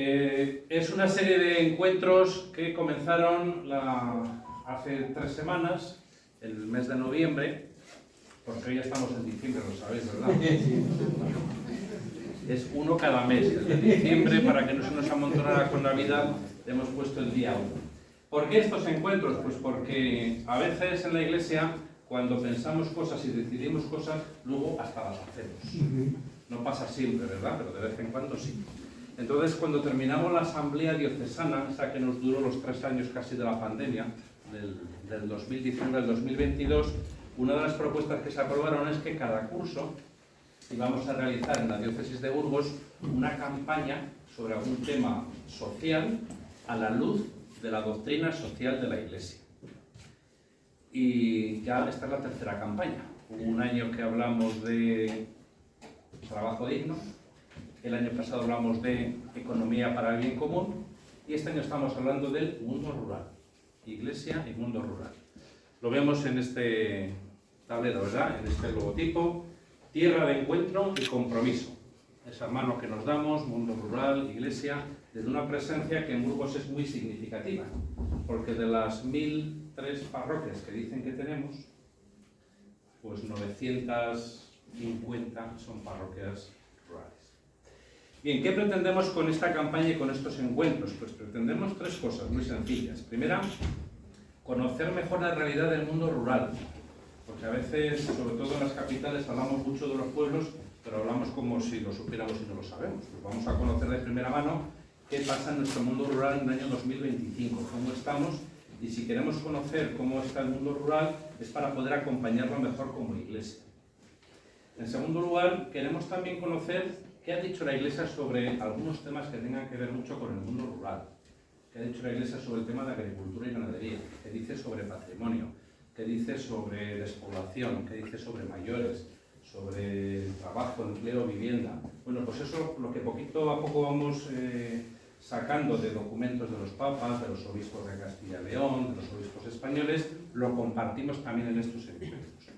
Es una serie de encuentros que comenzaron hace 3 semanas, el mes de noviembre, porque hoy ya estamos en diciembre, lo sabéis, ¿verdad? Es uno cada mes, el de diciembre, para que no se nos amontonara con Navidad, hemos puesto el día 1. ¿Por qué estos encuentros? Pues porque a veces en la Iglesia, cuando pensamos cosas y decidimos cosas, luego hasta las hacemos. No pasa siempre, ¿verdad? Pero de vez en cuando sí. Entonces, cuando terminamos la asamblea diocesana, esa que nos duró los 3 años casi de la pandemia, del 2019 al 2022, una de las propuestas que se aprobaron es que cada curso íbamos a realizar en la diócesis de Burgos una campaña sobre algún tema social a la luz de la doctrina social de la Iglesia. Y ya esta es la 3ª campaña. Hubo un año que hablamos de trabajo digno, el año pasado hablamos de economía para el bien común y este año estamos hablando del mundo rural, Iglesia y mundo rural. Lo vemos en este tablero, ¿verdad? En este logotipo, tierra de encuentro y compromiso. Esa mano que nos damos, mundo rural, Iglesia, desde una presencia que en Burgos es muy significativa, porque de las 1003 parroquias que dicen que tenemos, pues 950 son parroquias rurales. Bien, ¿qué pretendemos con esta campaña y con estos encuentros? Pues pretendemos 3 cosas muy sencillas. Primera, conocer mejor la realidad del mundo rural, porque a veces, sobre todo en las capitales, hablamos mucho de los pueblos, pero hablamos como si lo supiéramos y no lo sabemos. Pues vamos a conocer de primera mano qué pasa en nuestro mundo rural en el año 2025, cómo estamos, y si queremos conocer cómo está el mundo rural, es para poder acompañarlo mejor como Iglesia. En segundo lugar, queremos también conocer qué ha dicho la Iglesia sobre algunos temas que tengan que ver mucho con el mundo rural. ¿Qué ha dicho la Iglesia sobre el tema de agricultura y ganadería? ¿Qué dice sobre patrimonio? ¿Qué dice sobre despoblación? ¿Qué dice sobre mayores? ¿Sobre trabajo, empleo, vivienda? Bueno, pues eso lo que poquito a poco vamos sacando de documentos de los papas, de los obispos de Castilla y León, de los obispos españoles, lo compartimos también en estos encuentros.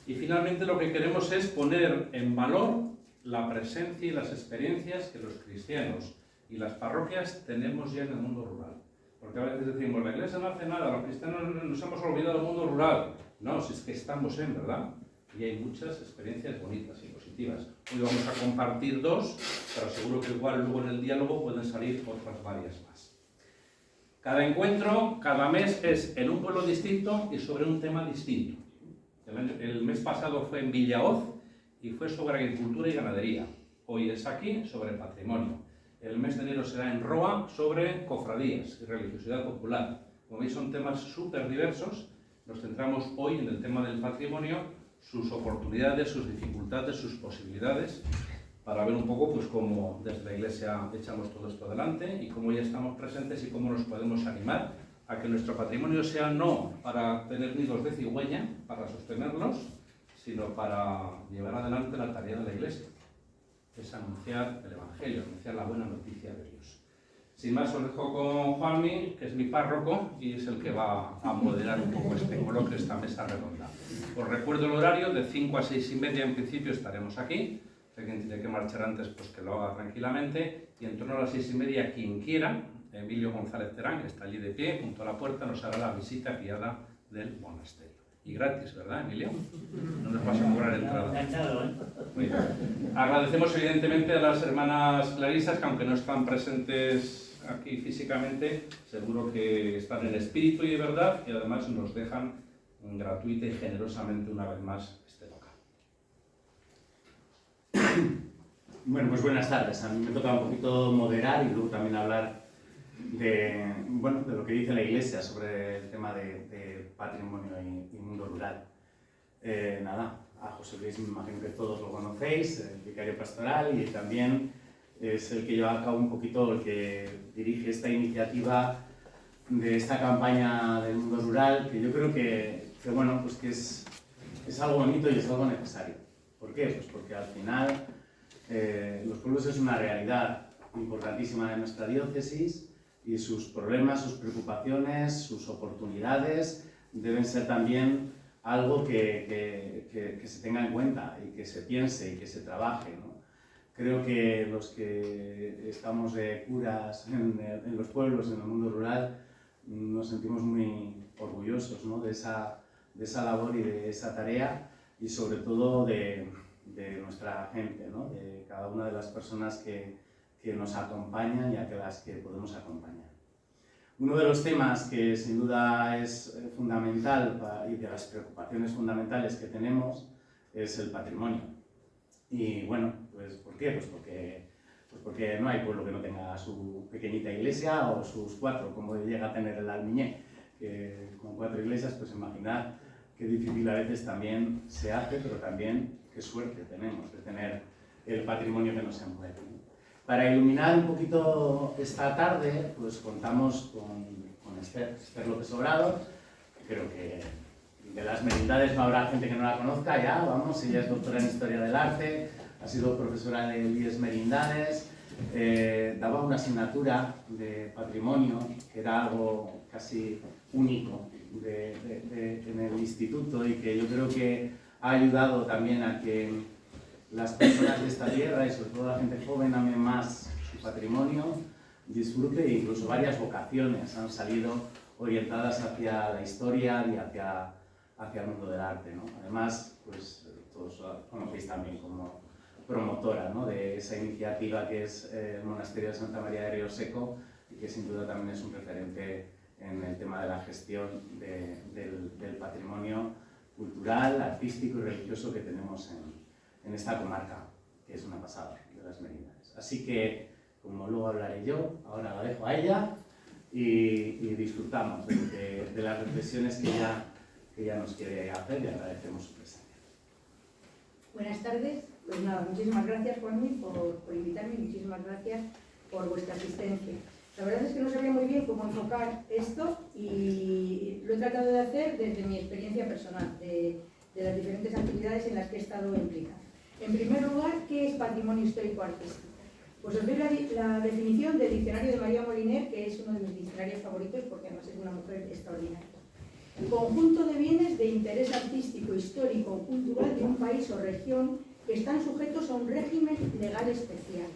Y finalmente lo que queremos es poner en valor la presencia y las experiencias que los cristianos y las parroquias tenemos ya en el mundo rural. Porque a veces decimos, la Iglesia no hace nada, los cristianos nos hemos olvidado del mundo rural. No, si es que estamos en, ¿verdad? Y hay muchas experiencias bonitas y positivas. Hoy vamos a compartir 2, pero seguro que igual luego en el diálogo pueden salir otras varias más. Cada encuentro, cada mes es en un pueblo distinto y sobre un tema distinto. El mes pasado fue en Villahoz y fue sobre agricultura y ganadería. Hoy es aquí sobre patrimonio. El mes de enero será en Roa sobre cofradías y religiosidad popular. Como veis, son temas súper diversos. Nos centramos hoy en el tema del patrimonio, sus oportunidades, sus dificultades, sus posibilidades, para ver un poco pues, cómo desde la Iglesia echamos todo esto adelante y cómo ya estamos presentes y cómo nos podemos animar a que nuestro patrimonio sea no para tener nidos de cigüeña, para sostenerlos, sino para llevar adelante la tarea de la Iglesia. Es anunciar el Evangelio, anunciar la buena noticia de Dios. Sin más, os dejo con Juanmi, que es mi párroco, y es el que va a moderar un poco este coloquio, esta mesa redonda. Os recuerdo el horario, de 5 a 6:30 en principio estaremos aquí. Si alguien tiene que marchar antes, pues que lo haga tranquilamente. Y en torno a las 6:30, quien quiera, Emilio González Terán, que está allí de pie, junto a la puerta, nos hará la visita guiada del monasterio. Y gratis, ¿verdad, Emilio? No nos vas a cobrar entrada. Muy bien. Agradecemos evidentemente a las hermanas clarisas, que aunque no están presentes aquí físicamente, seguro que están en espíritu y de verdad, y además nos dejan gratuita y generosamente una vez más este local. Bueno, pues buenas tardes. A mí me toca un poquito moderar y luego también hablar de lo que dice la Iglesia sobre el tema de patrimonio y mundo rural. A José Luis me imagino que todos lo conocéis, el vicario pastoral, y también es el que lleva a cabo un poquito, el que dirige esta iniciativa de esta campaña del mundo rural, que yo creo que es algo bonito y es algo necesario. ¿Por qué? Pues porque al final los pueblos es una realidad importantísima de nuestra diócesis y sus problemas, sus preocupaciones, sus oportunidades deben ser también algo que se tenga en cuenta y que se piense y que se trabaje, ¿no? Creo que los que estamos de curas en los pueblos, en el mundo rural, nos sentimos muy orgullosos, ¿no?, de esa labor y de esa tarea, y sobre todo de nuestra gente, ¿no?, de cada una de las personas que nos acompañan y a las que podemos acompañar. Uno de los temas que sin duda es fundamental y de las preocupaciones fundamentales que tenemos es el patrimonio. Y bueno, pues ¿por qué? Pues porque no hay pueblo que no tenga su pequeñita iglesia o sus 4, como llega a tener el Almiñé, que con 4 iglesias, pues imaginad qué difícil a veces también se hace, pero también qué suerte tenemos de tener el patrimonio que nos envuelve. Para iluminar un poquito esta tarde, pues contamos con Esther López Obrado, que creo que de las Merindades no habrá gente que no la conozca ya, vamos, ella es doctora en Historia del Arte, ha sido profesora de IES Merindades, daba una asignatura de patrimonio, que era algo casi único en el instituto, y que yo creo que ha ayudado también a que las personas de esta tierra, y sobre todo la gente joven, amen más su patrimonio, disfrute, e incluso varias vocaciones han salido orientadas hacia la historia y hacia el mundo del arte, ¿no? Además, pues todos conocéis también como promotora, ¿no?, de esa iniciativa que es el Monasterio de Santa María de Río Seco, y que sin duda también es un referente en el tema de la gestión del patrimonio cultural, artístico y religioso que tenemos en esta comarca, que es una pasada, de las Merindades. Así que, como luego hablaré yo, ahora la dejo a ella y disfrutamos de las reflexiones que ella nos quiere hacer, y agradecemos su presencia. Buenas tardes. Pues nada, muchísimas gracias, Juanmi, por invitarme, y muchísimas gracias por vuestra asistencia. La verdad es que no sabía muy bien cómo enfocar esto, y lo he tratado de hacer desde mi experiencia personal, de las diferentes actividades en las que he estado implicada. En primer lugar, ¿qué es patrimonio histórico-artístico? Pues os doy la definición del diccionario de María Moliner, que es uno de mis diccionarios favoritos porque además es una mujer extraordinaria. El conjunto de bienes de interés artístico, histórico o cultural de un país o región que están sujetos a un régimen legal especial.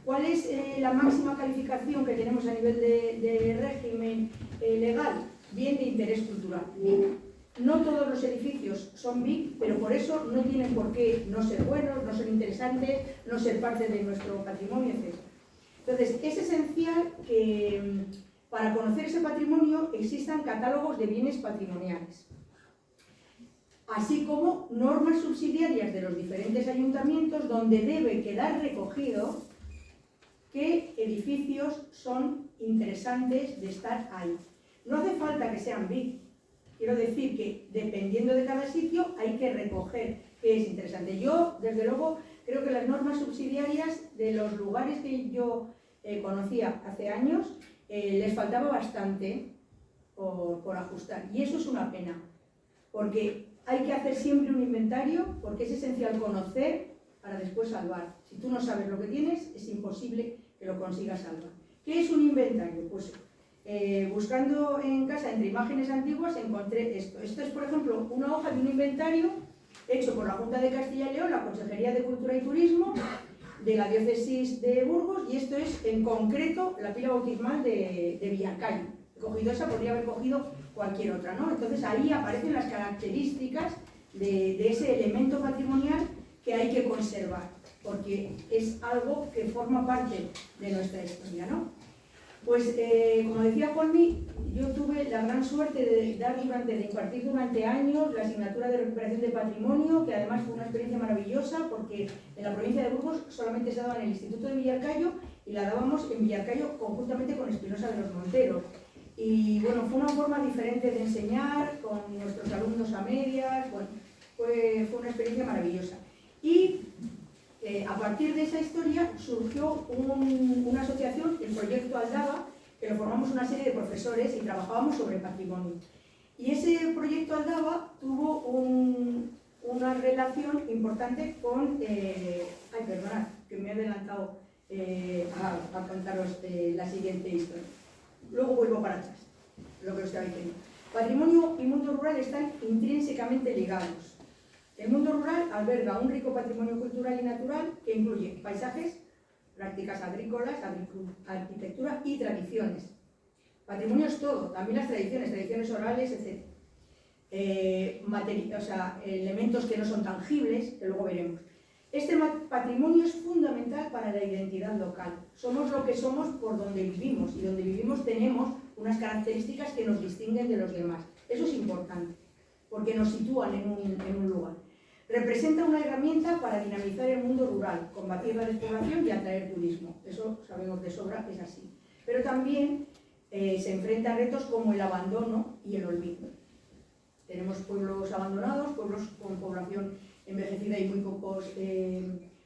¿Cuál es la máxima calificación que tenemos a nivel de régimen legal? Bien de interés cultural. No todos los edificios son BIC, pero por eso no tienen por qué no ser buenos, no ser interesantes, no ser parte de nuestro patrimonio, etc. Entonces, es esencial que para conocer ese patrimonio existan catálogos de bienes patrimoniales, así como normas subsidiarias de los diferentes ayuntamientos donde debe quedar recogido qué edificios son interesantes de estar ahí. No hace falta que sean BIC. Quiero decir que, dependiendo de cada sitio, hay que recoger qué es interesante. Yo, desde luego, creo que las normas subsidiarias de los lugares que yo conocía hace años, les faltaba bastante por ajustar. Y eso es una pena, porque hay que hacer siempre un inventario, porque es esencial conocer para después salvar. Si tú no sabes lo que tienes, es imposible que lo consigas salvar. ¿Qué es un inventario? Pues buscando en casa entre imágenes antiguas encontré esto. Esto es, por ejemplo, una hoja de un inventario hecho por la Junta de Castilla y León, la Consejería de Cultura y Turismo de la Diócesis de Burgos, y esto es en concreto la pila bautismal de Villarcayo. He cogido esa, podría haber cogido cualquier otra, ¿no? Entonces ahí aparecen las características de ese elemento patrimonial que hay que conservar, porque es algo que forma parte de nuestra historia, ¿no? Pues, como decía Juanmi, yo tuve la gran suerte de impartir durante años la asignatura de recuperación de patrimonio, que además fue una experiencia maravillosa, porque en la provincia de Burgos solamente se daba en el Instituto de Villarcayo, y la dábamos en Villarcayo conjuntamente con Espinosa de los Monteros. Y bueno, fue una forma diferente de enseñar, con nuestros alumnos a medias, bueno, fue una experiencia maravillosa. Y a partir de esa historia surgió una asociación, el Proyecto Aldaba, que lo formamos una serie de profesores y trabajábamos sobre patrimonio. Y ese Proyecto Aldaba tuvo una relación importante con... ay, perdonad, que me he adelantado a contaros la siguiente historia. Luego vuelvo para atrás, lo que os estaba diciendo. Patrimonio y mundo rural están intrínsecamente ligados. El mundo rural alberga un rico patrimonio cultural y natural que incluye paisajes, prácticas agrícolas, arquitectura y tradiciones. Patrimonio es todo, también las tradiciones orales, etc. Elementos que no son tangibles, que luego veremos. Este patrimonio es fundamental para la identidad local. Somos lo que somos por donde vivimos, y donde vivimos tenemos unas características que nos distinguen de los demás. Eso es importante, porque nos sitúan en un lugar. Representa una herramienta para dinamizar el mundo rural, combatir la despoblación y atraer turismo. Eso sabemos de sobra que es así. Pero también se enfrenta a retos como el abandono y el olvido. Tenemos pueblos abandonados, pueblos con población envejecida y muy pocos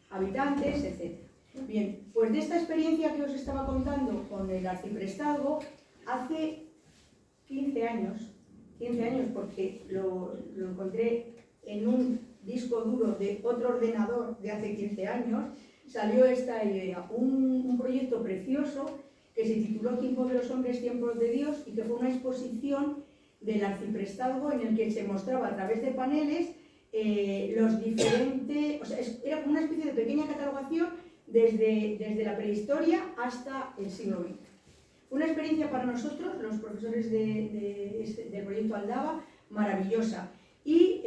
habitantes, etc. Bien, pues de esta experiencia que os estaba contando con el arciprestazgo, hace 15 años porque lo encontré en un disco duro de otro ordenador de hace 15 años, salió esta idea, un proyecto precioso que se tituló Tiempo de los hombres, tiempos de Dios, y que fue una exposición del arciprestazgo en el que se mostraba a través de paneles los diferentes, o sea, era como una especie de pequeña catalogación desde la prehistoria hasta el siglo XX. Una experiencia para nosotros, los profesores del proyecto Aldaba, maravillosa. Y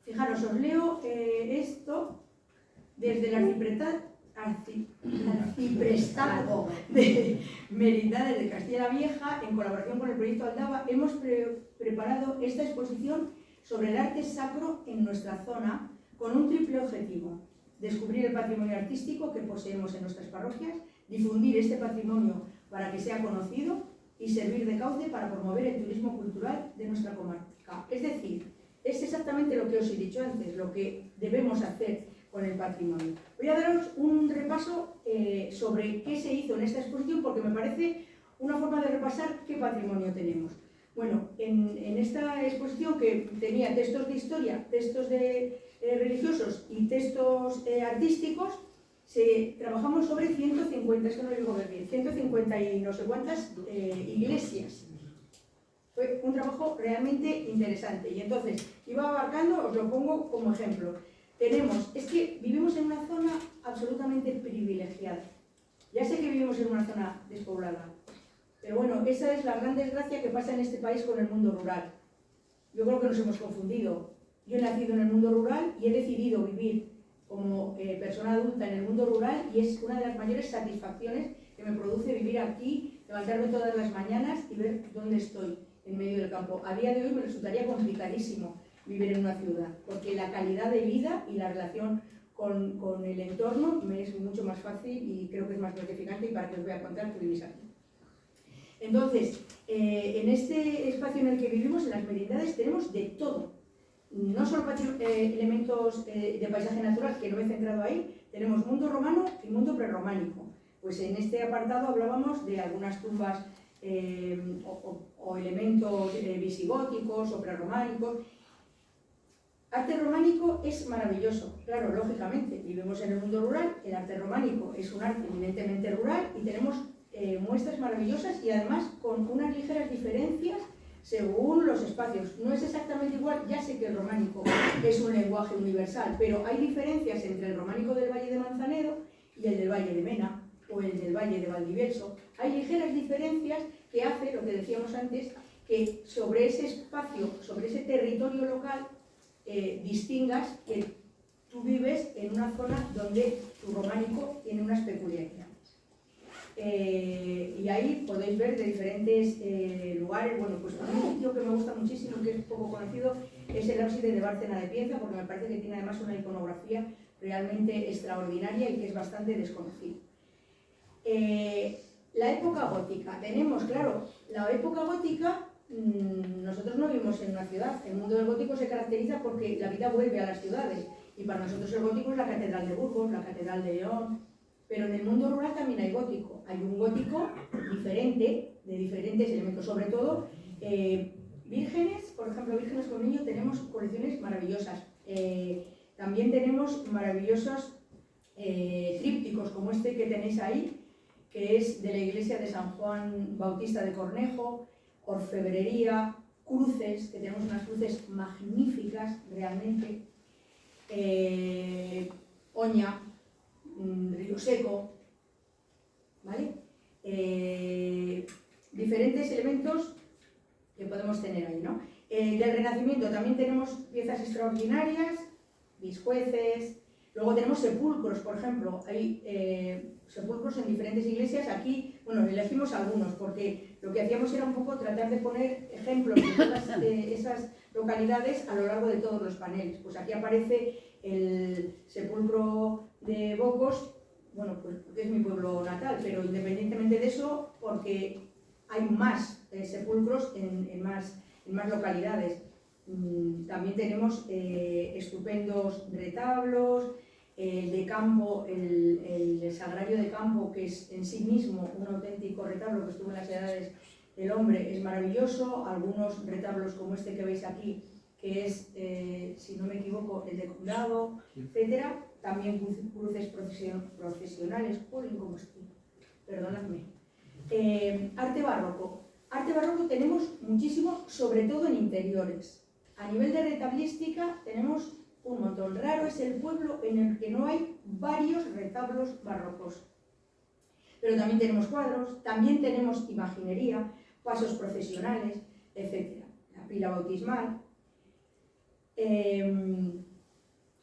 fijaros, os leo esto desde el arciprestazgo de Merindades de Castilla la Vieja, en colaboración con el proyecto Aldaba, hemos preparado esta exposición sobre el arte sacro en nuestra zona con un triple objetivo: descubrir el patrimonio artístico que poseemos en nuestras parroquias, difundir este patrimonio para que sea conocido y servir de cauce para promover el turismo cultural de nuestra comarca. Es decir, es exactamente lo que os he dicho antes, lo que debemos hacer con el patrimonio. Voy a daros un repaso sobre qué se hizo en esta exposición, porque me parece una forma de repasar qué patrimonio tenemos. Bueno, en esta exposición, que tenía textos de historia, textos religiosos y textos artísticos, trabajamos sobre 150, es que no lo digo bien, 150 y no sé cuántas iglesias. Fue un trabajo realmente interesante, y entonces iba abarcando, os lo pongo como ejemplo. Es que vivimos en una zona absolutamente privilegiada. Ya sé que vivimos en una zona despoblada, pero bueno, esa es la gran desgracia que pasa en este país con el mundo rural. Yo creo que nos hemos confundido. Yo he nacido en el mundo rural y he decidido vivir como persona adulta en el mundo rural, y es una de las mayores satisfacciones que me produce vivir aquí, levantarme todas las mañanas y ver dónde estoy, en medio del campo. A día de hoy me resultaría complicadísimo vivir en una ciudad, porque la calidad de vida y la relación con el entorno me es mucho más fácil y creo que es más gratificante, y para que os voy a contar que vivís aquí. Entonces, en este espacio en el que vivimos, en las merindades, tenemos de todo. No solo elementos de paisaje natural, que no me he centrado ahí, tenemos mundo romano y mundo prerrománico. Pues en este apartado hablábamos de algunas tumbas o elementos visigóticos o prerrománicos. Arte románico es maravilloso, claro, lógicamente, vivimos en el mundo rural, el arte románico es un arte eminentemente rural y tenemos muestras maravillosas, y además con unas ligeras diferencias según los espacios. No es exactamente igual, ya sé que el románico es un lenguaje universal, pero hay diferencias entre el románico del Valle de Manzanedo y el del Valle de Mena o el del Valle de Valdivieso. Hay ligeras diferencias que hace, lo que decíamos antes, que sobre ese espacio, sobre ese territorio local, distingas que tú vives en una zona donde tu románico tiene unas peculiaridades. Y ahí podéis ver de diferentes lugares. Bueno, pues un sitio que me gusta muchísimo, que es poco conocido, es el ábside de Bárcena de Pienza, porque me parece que tiene además una iconografía realmente extraordinaria y que es bastante desconocida. La época gótica. Tenemos, claro, la época gótica. Nosotros no vivimos en una ciudad. El mundo del gótico se caracteriza porque la vida vuelve a las ciudades, y para nosotros el gótico es la Catedral de Burgos, la Catedral de León. Pero en el mundo rural también hay gótico. Hay un gótico diferente, de diferentes elementos, sobre todo vírgenes, por ejemplo, vírgenes con niño, tenemos colecciones maravillosas. También tenemos maravillosos trípticos, como este que tenéis ahí, que es de la iglesia de San Juan Bautista de Cornejo, orfebrería, cruces, que tenemos unas cruces magníficas realmente, Oña, Río Seco, ¿vale? Diferentes elementos que podemos tener ahí, ¿no? Del Renacimiento también tenemos piezas extraordinarias, biscueces, luego tenemos sepulcros, por ejemplo, hay sepulcros en diferentes iglesias. Aquí, bueno, elegimos algunos porque lo que hacíamos era un poco tratar de poner ejemplos de todas esas localidades a lo largo de todos los paneles. Pues aquí aparece el sepulcro de Bocos, bueno, pues porque es mi pueblo natal, pero independientemente de eso, porque hay más sepulcros en más localidades. También tenemos estupendos retablos, el de campo, el sagrario de campo, que es en sí mismo un auténtico retablo que estuvo en las edades del hombre, es maravilloso. Algunos retablos como este que veis aquí, que es, si no me equivoco, el de Condado, etcétera. También cruces profesionales, como estoy, perdonadme. Arte barroco. Arte barroco tenemos muchísimo, sobre todo en interiores. A nivel de retablística tenemos un montón. Raro es el pueblo en el que no hay varios retablos barrocos. Pero también tenemos cuadros, también tenemos imaginería, pasos procesionales, etc. La pila bautismal.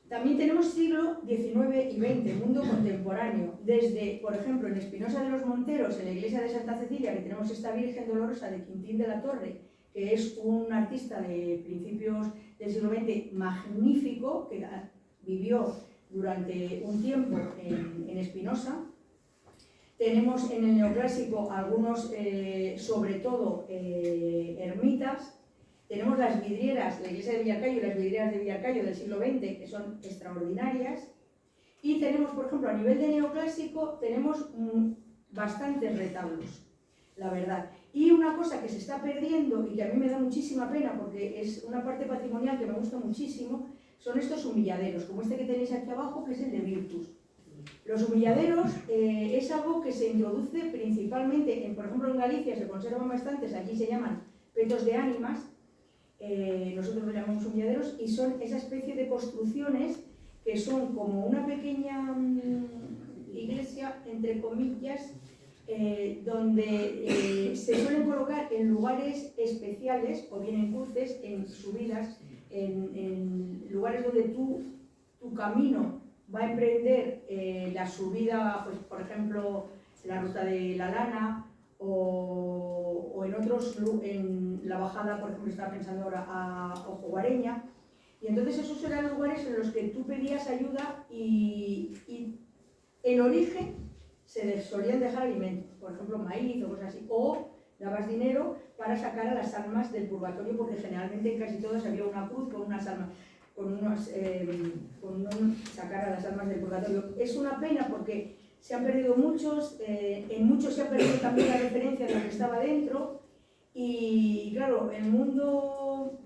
También tenemos siglo XIX y XX, mundo contemporáneo. Desde, por ejemplo, en Espinosa de los Monteros, en la iglesia de Santa Cecilia, que tenemos esta Virgen Dolorosa de Quintín de la Torre, que es un artista de principios del siglo XX magnífico, que vivió durante un tiempo en Espinosa. Tenemos en el neoclásico algunos, sobre todo, ermitas. Tenemos las vidrieras, la iglesia de Villarcayo y las vidrieras de Villarcayo del siglo XX, que son extraordinarias. Y tenemos, por ejemplo, a nivel de neoclásico, tenemos bastantes retablos, la verdad. Y una cosa que se está perdiendo y que a mí me da muchísima pena, porque es una parte patrimonial que me gusta muchísimo, son estos humilladeros, como este que tenéis aquí abajo, que es el de Virtus. Los humilladeros es algo que se introduce principalmente, por ejemplo en Galicia se conservan bastantes, allí se llaman petos de ánimas, nosotros los llamamos humilladeros, y son esa especie de construcciones que son como una pequeña iglesia, entre comillas, donde se suelen colocar en lugares especiales, o bien en cruces, en subidas, en lugares donde tu camino va a emprender la subida, pues, por ejemplo, la ruta de la Lana, o en otros, en la bajada, por ejemplo, estaba pensando ahora a Ojoguareña, y entonces esos eran lugares en los que tú pedías ayuda y en origen se les solían dejar alimentos, por ejemplo maíz o cosas así, o dabas dinero para sacar a las almas del purgatorio, porque generalmente en casi todas había una cruz con unas almas, sacar a las almas del purgatorio. Es una pena porque se han perdido muchos, en muchos se ha perdido también la referencia de lo que estaba dentro, y claro, el mundo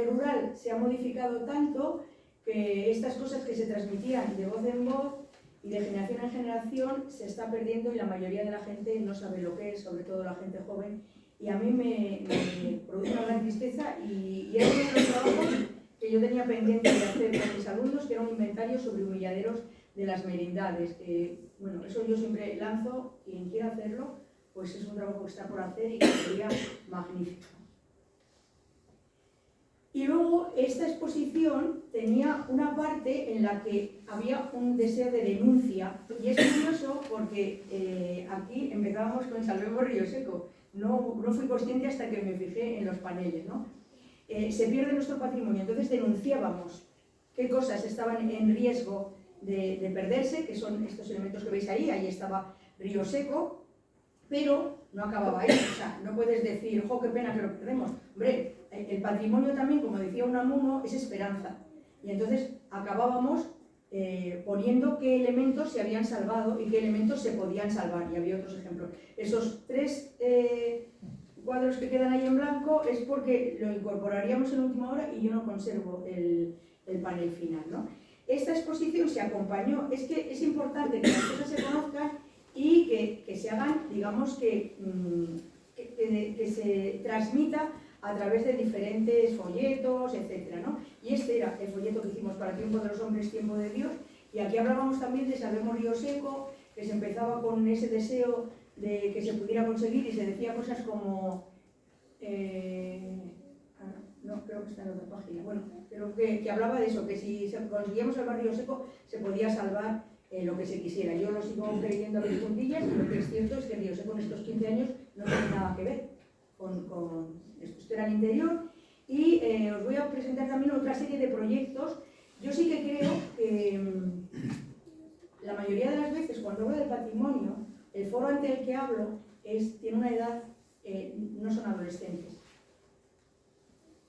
rural se ha modificado tanto que estas cosas que se transmitían de voz en voz y de generación en generación se está perdiendo, y la mayoría de la gente no sabe lo que es, sobre todo la gente joven, y a mí me produce una gran tristeza, y es uno de los trabajos que yo tenía pendiente de hacer con mis alumnos, que era un inventario sobre humilladeros de las merindades. Bueno, eso yo siempre lanzo, quien quiera hacerlo, pues es un trabajo que está por hacer y que sería magnífico. Y luego esta exposición tenía una parte en la que había un deseo de denuncia, y es curioso porque aquí empezábamos con Salvemos Río Seco. No fui consciente hasta que me fijé en los paneles, ¿no? Se pierde nuestro patrimonio, entonces denunciábamos qué cosas estaban en riesgo de perderse, que son estos elementos que veis ahí estaba Río Seco, pero no acababa ahí, o sea, no puedes decir, jo, qué pena que lo perdemos. Hombre, el patrimonio también, como decía Unamuno, es esperanza, y entonces acabábamos poniendo qué elementos se habían salvado y qué elementos se podían salvar, y había otros ejemplos. Esos tres cuadros que quedan ahí en blanco es porque lo incorporaríamos en última hora y yo no conservo el panel final, ¿no? Esta exposición se acompañó, es que es importante que las cosas se conozcan y que se hagan, digamos, que se transmita a través de diferentes folletos, etcétera, ¿no? Y este era el folleto que hicimos para Tiempo de los Hombres, Tiempo de Dios, y aquí hablábamos también de Sabemos Río Seco, que se empezaba con ese deseo de que se pudiera conseguir y se decía cosas como... no, creo que está en otra página. Bueno, creo que hablaba de eso, que si conseguíamos salvar Río Seco, se podía salvar lo que se quisiera. Yo lo sigo creyendo a mis puntillas, y lo que es cierto es que Río Seco en estos 15 años no tiene nada que ver con esto. Esto era el interior. Y os voy a presentar también otra serie de proyectos. Yo sí que creo que la mayoría de las veces cuando hablo del patrimonio, el foro ante el que hablo tiene una edad, no son adolescentes.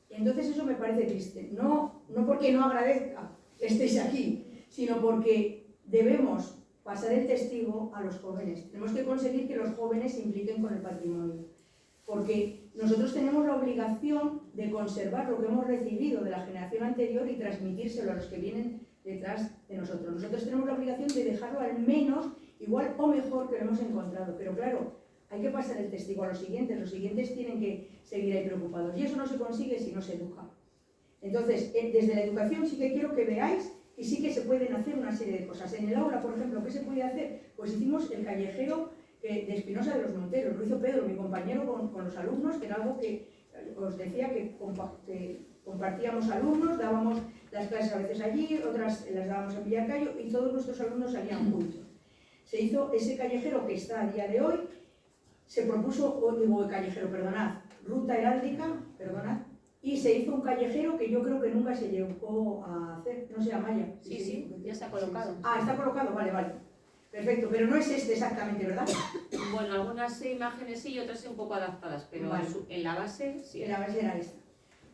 Entonces eso me parece triste, no porque no agradezca que estéis aquí, sino porque debemos pasar el testigo a los jóvenes. Tenemos que conseguir que los jóvenes se impliquen con el patrimonio, porque nosotros tenemos la obligación de conservar lo que hemos recibido de la generación anterior y transmitírselo a los que vienen detrás de nosotros. Nosotros tenemos la obligación de dejarlo al menos igual o mejor que lo hemos encontrado, pero claro, hay que pasar el testigo a los siguientes tienen que seguir ahí preocupados, y eso no se consigue si no se educa. Entonces, desde la educación sí que quiero que veáis y sí que se pueden hacer una serie de cosas. En el aula, por ejemplo, ¿qué se puede hacer? Pues hicimos el callejero de Espinosa de los Monteros, lo hizo Pedro, mi compañero, con los alumnos, que era algo que os decía que compartíamos alumnos, dábamos las clases a veces allí, otras las dábamos en Villarcayo y todos nuestros alumnos salían juntos. Se hizo ese callejero que está a día de hoy. Se propuso, ruta heráldica, y se hizo un callejero que yo creo que nunca se llegó a hacer, no sé, Amaya. Sí, ya está colocado. Ah, está colocado, vale. Perfecto, pero no es este exactamente, ¿verdad? Bueno, algunas imágenes sí y otras un poco adaptadas, pero vale. En la base sí. En la base era esta.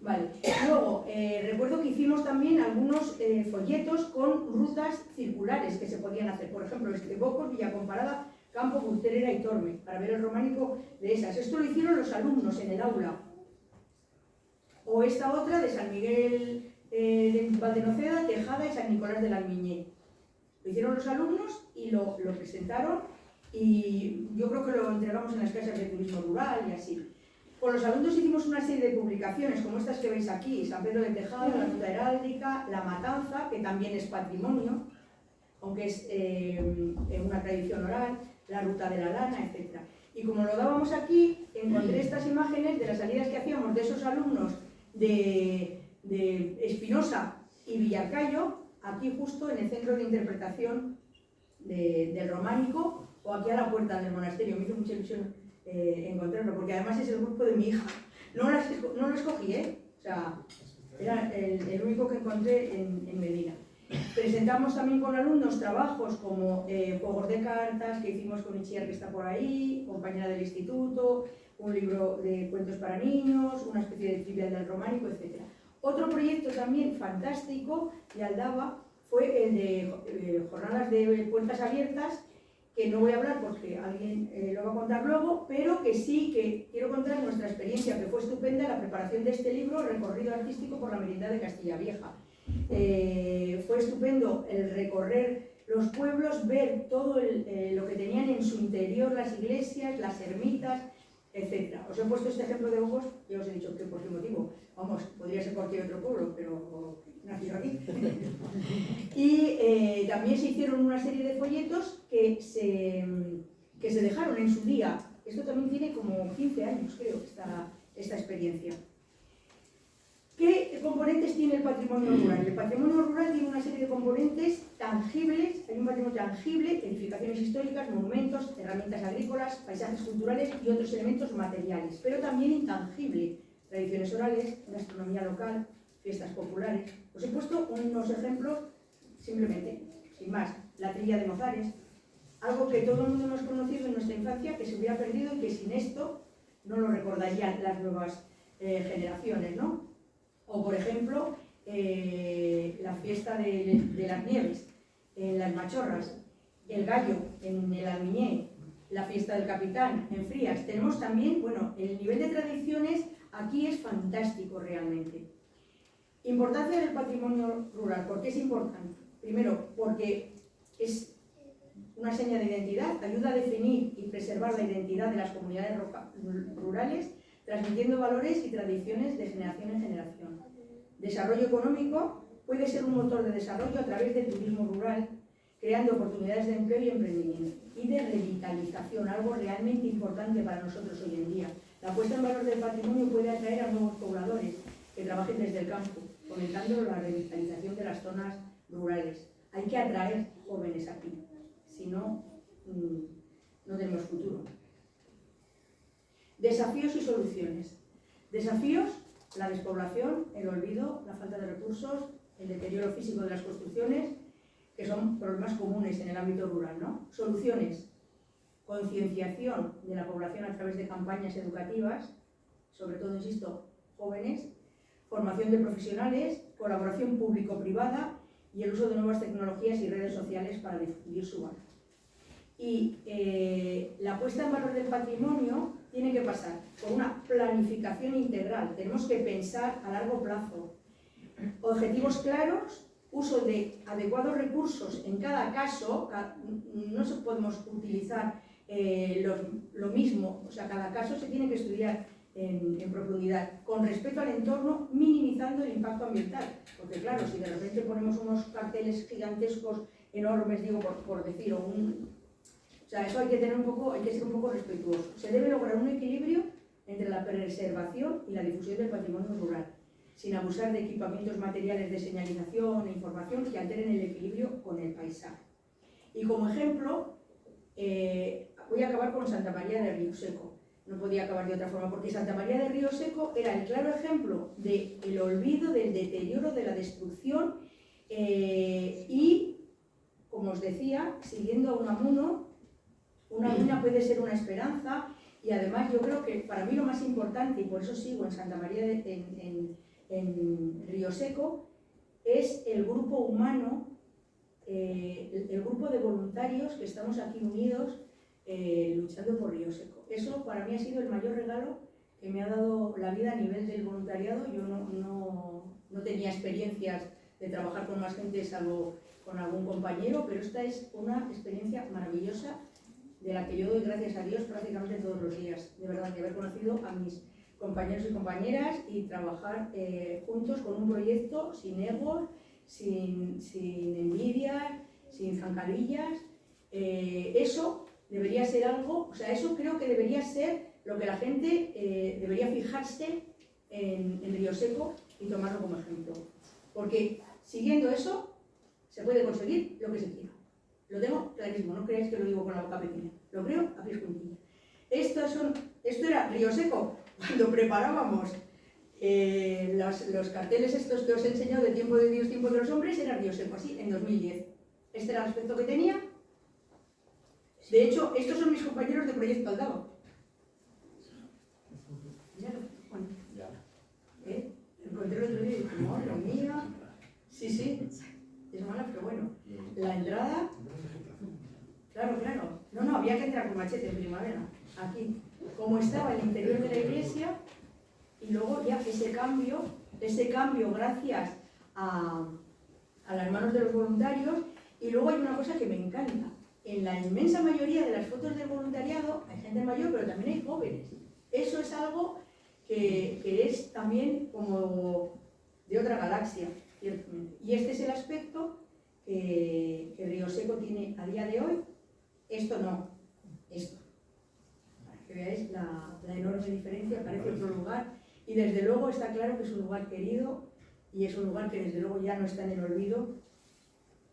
Vale. Luego, recuerdo que hicimos también algunos folletos con rutas circulares que se podían hacer. Por ejemplo, Bocos, Villa Comparada, Campo, Bulterera y Torme, para ver el románico de esas. Esto lo hicieron los alumnos en el aula. O esta otra de San Miguel de Valdenoceda, Tejada y San Nicolás del Almiñé. Lo hicieron los alumnos y lo presentaron, y yo creo que lo entregamos en las casas de turismo rural y así. Con los alumnos hicimos una serie de publicaciones como estas que veis aquí: San Pedro de Tejada, la Ruta Heráldica, La Matanza, que también es patrimonio, aunque es una tradición oral, la Ruta de la Lana, etc. Y como lo dábamos aquí, encontré estas imágenes de las salidas que hacíamos de esos alumnos de Espinosa y Villarcayo, aquí justo en el centro de interpretación del románico, o aquí a la puerta del monasterio. Me hizo mucha ilusión encontrarlo, porque además es el grupo de mi hija. No lo escogí, o sea, era el único que encontré en Medina. Presentamos también con alumnos trabajos como juegos de cartas que hicimos con Itziar, que está por ahí, compañera del instituto, un libro de cuentos para niños, una especie de trivial del románico, etc. Otro proyecto también fantástico de Aldaba fue el de jornadas de puertas abiertas, que no voy a hablar porque alguien lo va a contar luego, pero que sí que quiero contar nuestra experiencia, que fue estupenda, la preparación de este libro, Recorrido Artístico por la Merindad de Castilla Vieja. Fue estupendo el recorrer los pueblos, ver todo lo que tenían en su interior, las iglesias, las ermitas, etc. Os he puesto este ejemplo de Bogos, ya os he dicho que por qué motivo, vamos, podría ser cualquier otro pueblo, pero nacido aquí. Y también se hicieron una serie de folletos que se dejaron en su día. Esto también tiene como 15 años, creo, esta experiencia. ¿Qué componentes tiene el patrimonio rural? El patrimonio rural tiene una serie de componentes tangibles. Hay un patrimonio tangible: edificaciones históricas, monumentos, herramientas agrícolas, paisajes culturales y otros elementos materiales, pero también intangible: tradiciones orales, gastronomía local, fiestas populares. Os he puesto unos ejemplos simplemente, sin más. La trilla de Mozares, algo que todo el mundo hemos conocido en nuestra infancia, que se hubiera perdido y que sin esto no lo recordarían las nuevas generaciones, ¿no? O, por ejemplo, la fiesta de las nieves en las Machorras, el gallo en el Almiñé, la fiesta del Capitán en Frías. Tenemos también, bueno, el nivel de tradiciones aquí es fantástico realmente. Importancia del patrimonio rural. ¿Por qué es importante? Primero, porque es una seña de identidad, ayuda a definir y preservar la identidad de las comunidades rurales. transmitiendo valores y tradiciones de generación en generación. Desarrollo económico puede ser un motor de desarrollo a través del turismo rural, creando oportunidades de empleo y emprendimiento, y de revitalización, algo realmente importante para nosotros hoy en día. La puesta en valor del patrimonio puede atraer a nuevos pobladores que trabajen desde el campo, fomentando la revitalización de las zonas rurales. Hay que atraer jóvenes aquí, si no, no tenemos futuro. Desafíos y soluciones. Desafíos: la despoblación, el olvido, la falta de recursos, el deterioro físico de las construcciones, que son problemas comunes en el ámbito rural, ¿no? Soluciones: concienciación de la población a través de campañas educativas, sobre todo, insisto, jóvenes, formación de profesionales, colaboración público-privada y el uso de nuevas tecnologías y redes sociales para difundir su valor. Y la puesta en valor del patrimonio tiene que pasar por una planificación integral. Tenemos que pensar a largo plazo, objetivos claros, uso de adecuados recursos en cada caso. No podemos utilizar lo mismo, o sea, cada caso se tiene que estudiar en profundidad, con respeto al entorno, minimizando el impacto ambiental. Porque claro, si de repente ponemos unos carteles gigantescos, enormes, digo, por decir, o sea, eso hay que ser un poco respetuoso. Se debe lograr un equilibrio entre la preservación y la difusión del patrimonio rural, sin abusar de equipamientos materiales de señalización e información que alteren el equilibrio con el paisaje. Y como ejemplo, voy a acabar con Santa María de Río Seco. No podía acabar de otra forma, porque Santa María de Río Seco era el claro ejemplo del olvido, del deterioro, de la destrucción y, como os decía, siguiendo a Unamuno, una mina puede ser una esperanza. Y además yo creo que para mí lo más importante, y por eso sigo en Santa María en Río Seco, es el grupo humano, el grupo de voluntarios que estamos aquí unidos luchando por Río Seco. Eso para mí ha sido el mayor regalo que me ha dado la vida a nivel del voluntariado. Yo no tenía experiencias de trabajar con más gente salvo con algún compañero, pero esta es una experiencia maravillosa de la que yo doy gracias a Dios prácticamente todos los días. De verdad, de haber conocido a mis compañeros y compañeras y trabajar juntos con un proyecto sin egos, sin envidias, sin zancadillas. Eso debería ser algo, o sea, eso creo que debería ser lo que la gente debería fijarse en Río Seco y tomarlo como ejemplo. Porque siguiendo eso se puede conseguir lo que se quiera. Lo tengo clarísimo, no creáis que lo digo con la boca pequeña, lo creo a pies juntillas. Esto era Río Seco, cuando preparábamos los carteles estos que os he enseñado de Tiempo de Dios, Tiempo de los Hombres, era Río Seco, así, en 2010. Este era el aspecto que tenía. De hecho, estos son mis compañeros de Proyecto Aldaba. Bueno, encontré el otro día y dije, madre mía, sí, es mala, pero bueno. La entrada, claro, no, había que entrar con machete en primavera, aquí, como estaba el interior de la iglesia, y luego ya ese cambio gracias a las manos de los voluntarios. Y luego hay una cosa que me encanta: en la inmensa mayoría de las fotos del voluntariado hay gente mayor, pero también hay jóvenes. Eso es algo que es también como de otra galaxia, ciertamente. Y este es el aspecto que Río Seco tiene a día de hoy. Esto no, esto. Para que veáis la enorme diferencia, parece otro lugar. Y desde luego está claro que es un lugar querido y es un lugar que desde luego ya no está en el olvido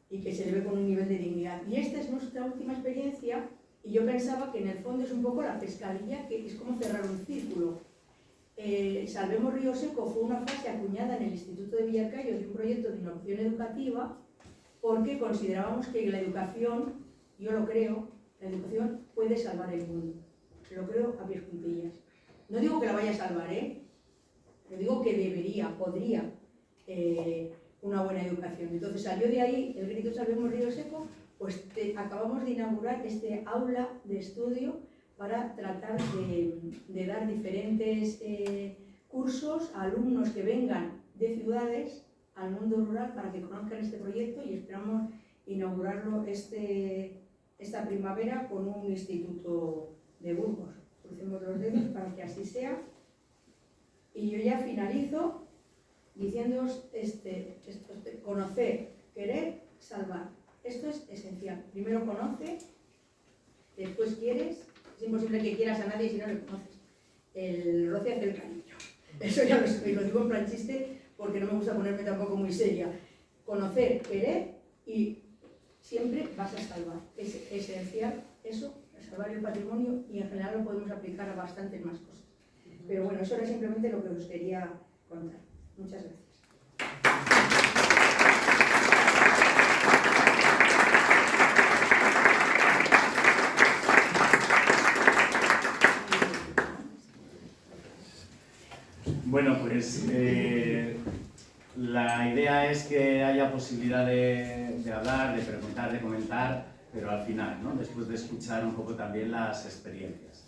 y que se le ve con un nivel de dignidad. Y esta es nuestra última experiencia, y yo pensaba que en el fondo es un poco la pescadilla, que es como cerrar un círculo. Salvemos Río Seco fue una fase acuñada en el Instituto de Villarcayo de un proyecto de innovación educativa, porque considerábamos que la educación, yo lo creo, la educación puede salvar el mundo. Lo creo a pies juntillas. No digo que la vaya a salvar, yo digo que debería, podría, una buena educación. Entonces salió de ahí el grito Salvemos Río Seco, pues acabamos de inaugurar este aula de estudio para tratar de dar diferentes cursos a alumnos que vengan de ciudades al mundo rural para que conozcan este proyecto, y esperamos inaugurarlo esta primavera con un instituto de Burgos. Crucemos los dedos para que así sea Y yo ya finalizo diciéndoos conocer, querer, salvar. Esto es esencial. Primero conoce, después quieres. Es imposible que quieras a nadie si no le conoces. El roce hace el cariño. Eso ya lo sé, y lo digo en plan chiste porque no me gusta ponerme tampoco muy seria. Conocer, querer y siempre vas a salvar. Es esencial eso, salvar el patrimonio, y en general lo podemos aplicar a bastantes más cosas. Pero bueno, eso era simplemente lo que os quería contar. Muchas gracias. Bueno, pues la idea es que haya posibilidad de hablar, de preguntar, de comentar, pero al final, ¿no? Después de escuchar un poco también las experiencias.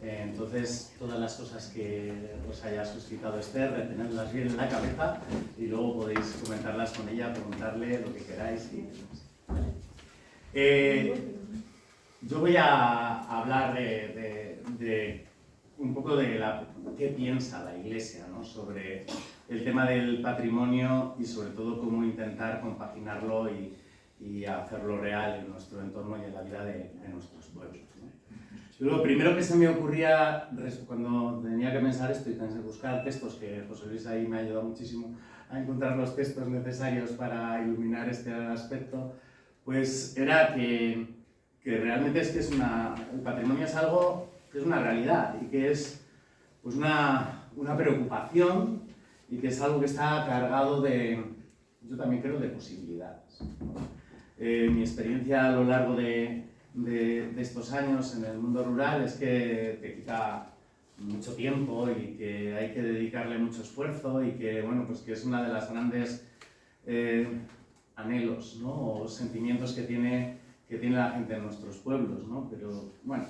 Entonces, todas las cosas que os haya suscitado Esther, retenerlas bien en la cabeza y luego podéis comentarlas con ella, preguntarle lo que queráis. Yo voy a hablar de un poco de qué piensa la Iglesia, ¿no? Sobre el tema del patrimonio y sobre todo cómo intentar compaginarlo y hacerlo real en nuestro entorno y en la vida de nuestros pueblos, ¿no? Lo primero que se me ocurría cuando tenía que pensar esto y pensé buscar textos, que José Luis ahí me ha ayudado muchísimo a encontrar los textos necesarios para iluminar este aspecto, pues era que realmente es que el patrimonio es algo que es una realidad y que es pues una preocupación y que es algo que está cargado yo también creo, de posibilidades, ¿no? Mi experiencia a lo largo de estos años en el mundo rural es que te quita mucho tiempo y que hay que dedicarle mucho esfuerzo y que, bueno, pues que es una de las grandes anhelos, ¿no? O sentimientos que tiene la gente en nuestros pueblos, ¿no? Pero, bueno,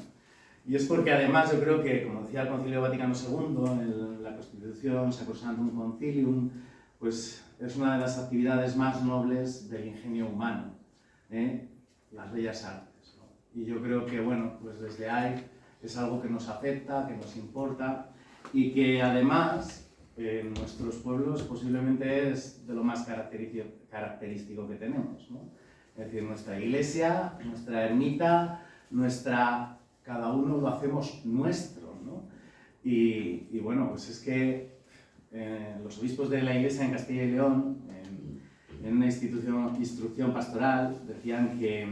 y es porque además yo creo que, como decía el Concilio Vaticano II, en la Constitución Sacrosanctum Concilium, pues es una de las actividades más nobles del ingenio humano, las bellas artes, ¿no? Y yo creo que, bueno, pues desde ahí es algo que nos afecta, que nos importa y que además en nuestros pueblos posiblemente es de lo más característico que tenemos, ¿no? Es decir, nuestra iglesia, nuestra ermita, cada uno lo hacemos nuestro, ¿no? Y bueno, pues es que los obispos de la Iglesia en Castilla y León, en una instrucción pastoral, decían que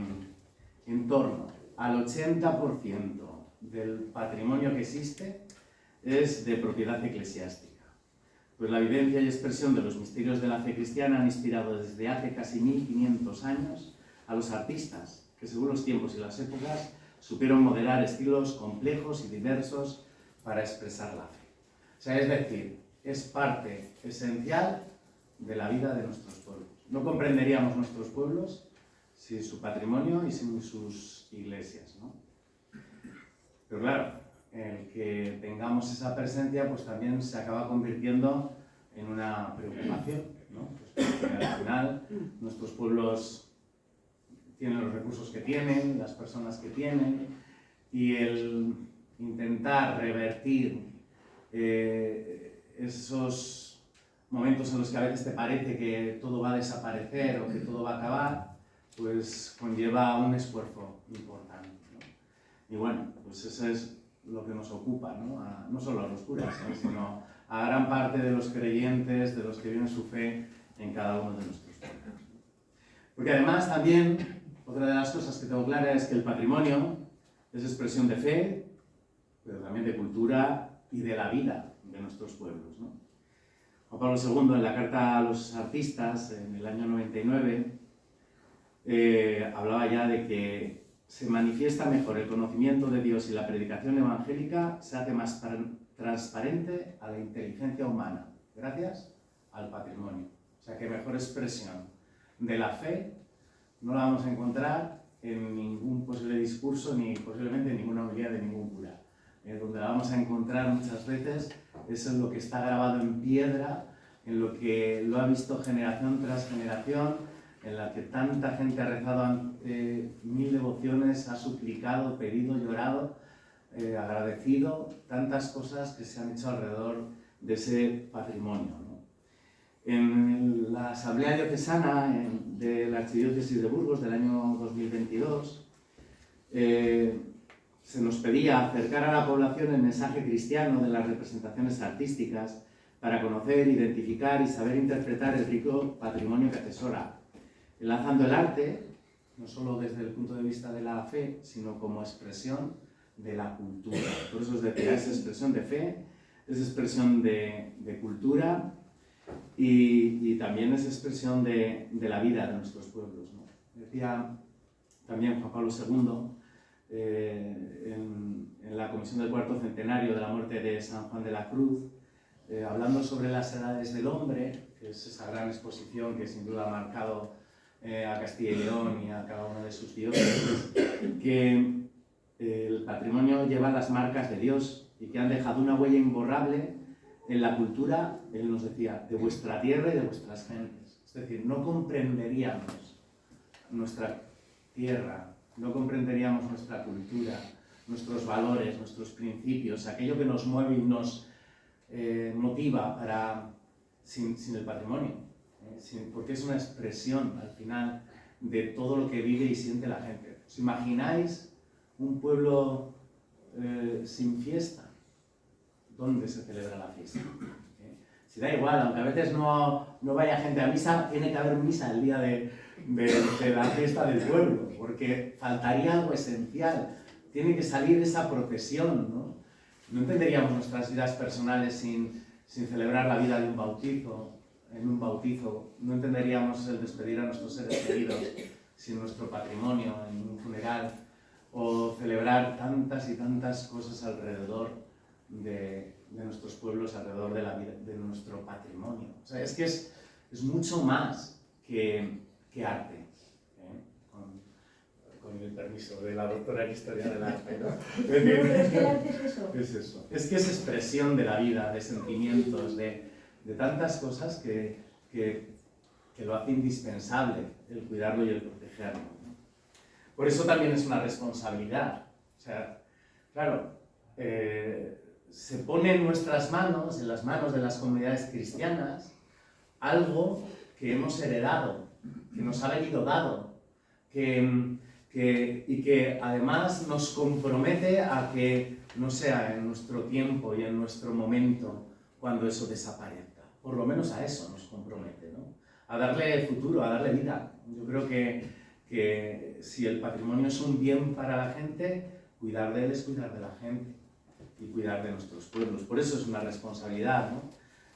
en torno al 80% del patrimonio que existe es de propiedad eclesiástica. Pues la vivencia y expresión de los misterios de la fe cristiana han inspirado desde hace casi 1500 años a los artistas, que según los tiempos y las épocas supieron modelar estilos complejos y diversos para expresar la fe. O sea, es decir, es parte esencial de la vida de nuestros pueblos. No comprenderíamos nuestros pueblos sin su patrimonio y sin sus iglesias, ¿no? Pero claro, el que tengamos esa presencia pues también se acaba convirtiendo en una preocupación, ¿no? Pues porque al final nuestros pueblos tienen los recursos que tienen, las personas que tienen, y el intentar revertir esos momentos en los que a veces te parece que todo va a desaparecer o que todo va a acabar, pues conlleva un esfuerzo importante, ¿no? Y bueno, pues eso es lo que nos ocupa, ¿no? No solo a los curas, ¿no? Sino a gran parte de los creyentes, de los que viven su fe en cada uno de nuestros pueblos. Porque además también, otra de las cosas que tengo clara es que el patrimonio es expresión de fe, pero también de cultura y de la vida de nuestros pueblos, ¿no? Juan Pablo II, en la carta a los artistas, en el año 99, hablaba ya de que se manifiesta mejor el conocimiento de Dios y la predicación evangélica se hace más transparente a la inteligencia humana, gracias al patrimonio. O sea que mejor expresión de la fe no la vamos a encontrar en ningún posible discurso ni posiblemente en ninguna homilía de ningún cura. Donde la vamos a encontrar muchas veces es en lo que está grabado en piedra, en lo que lo ha visto generación tras generación, en la que tanta gente ha rezado ante 1000 devociones, ha suplicado, pedido, llorado, agradecido, tantas cosas que se han hecho alrededor de ese patrimonio, ¿no? En la Asamblea Diocesana de la Archidiócesis de Burgos del año 2022 se nos pedía acercar a la población el mensaje cristiano de las representaciones artísticas para conocer, identificar y saber interpretar el rico patrimonio que atesora, enlazando el arte no solo desde el punto de vista de la fe, sino como expresión de la cultura. Por eso os decía, es expresión de fe, es expresión de cultura y también es expresión de la vida de nuestros pueblos, ¿no? Decía también Juan Pablo II, en la comisión del cuarto centenario de la muerte de San Juan de la Cruz, hablando sobre las edades del hombre, que es esa gran exposición que sin duda ha marcado a Castilla y León y a cada una de sus diócesis, que el patrimonio lleva las marcas de Dios y que han dejado una huella imborrable en la cultura, él nos decía, de vuestra tierra y de vuestras gentes. Es decir, no comprenderíamos nuestra tierra, no comprenderíamos nuestra cultura, nuestros valores, nuestros principios, aquello que nos mueve y nos motiva sin el patrimonio, porque es una expresión al final de todo lo que vive y siente la gente. ¿Os imagináis un pueblo sin fiesta? ¿Dónde se celebra la fiesta? Si da igual, aunque a veces no vaya gente a misa, tiene que haber misa el día de la fiesta del pueblo, porque faltaría algo esencial. Tiene que salir esa procesión, ¿no? No entenderíamos nuestras vidas personales sin celebrar la vida de un bautizo, en un bautizo. No entenderíamos el despedir a nuestros seres queridos sin nuestro patrimonio, en un funeral, o celebrar tantas y tantas cosas alrededor de nuestros pueblos, alrededor de la vida, de nuestro patrimonio. O sea, es que es mucho más que arte. Con el permiso de la doctora en Historia del Arte, ¿no? Pero es que el arte es eso. Es eso. Es que es expresión de la vida, de sentimientos, de tantas cosas que lo hace indispensable el cuidarlo y el protegerlo, ¿no? Por eso también es una responsabilidad. O sea, claro, se pone en nuestras manos, en las manos de las comunidades cristianas, algo que hemos heredado, que nos ha venido dado, y que además nos compromete a que no sea en nuestro tiempo y en nuestro momento cuando eso desaparezca. Por lo menos a eso nos compromete, ¿no? A darle futuro, a darle vida. Yo creo que si el patrimonio es un bien para la gente, cuidar de él es cuidar de la gente y cuidar de nuestros pueblos. Por eso es una responsabilidad, ¿no?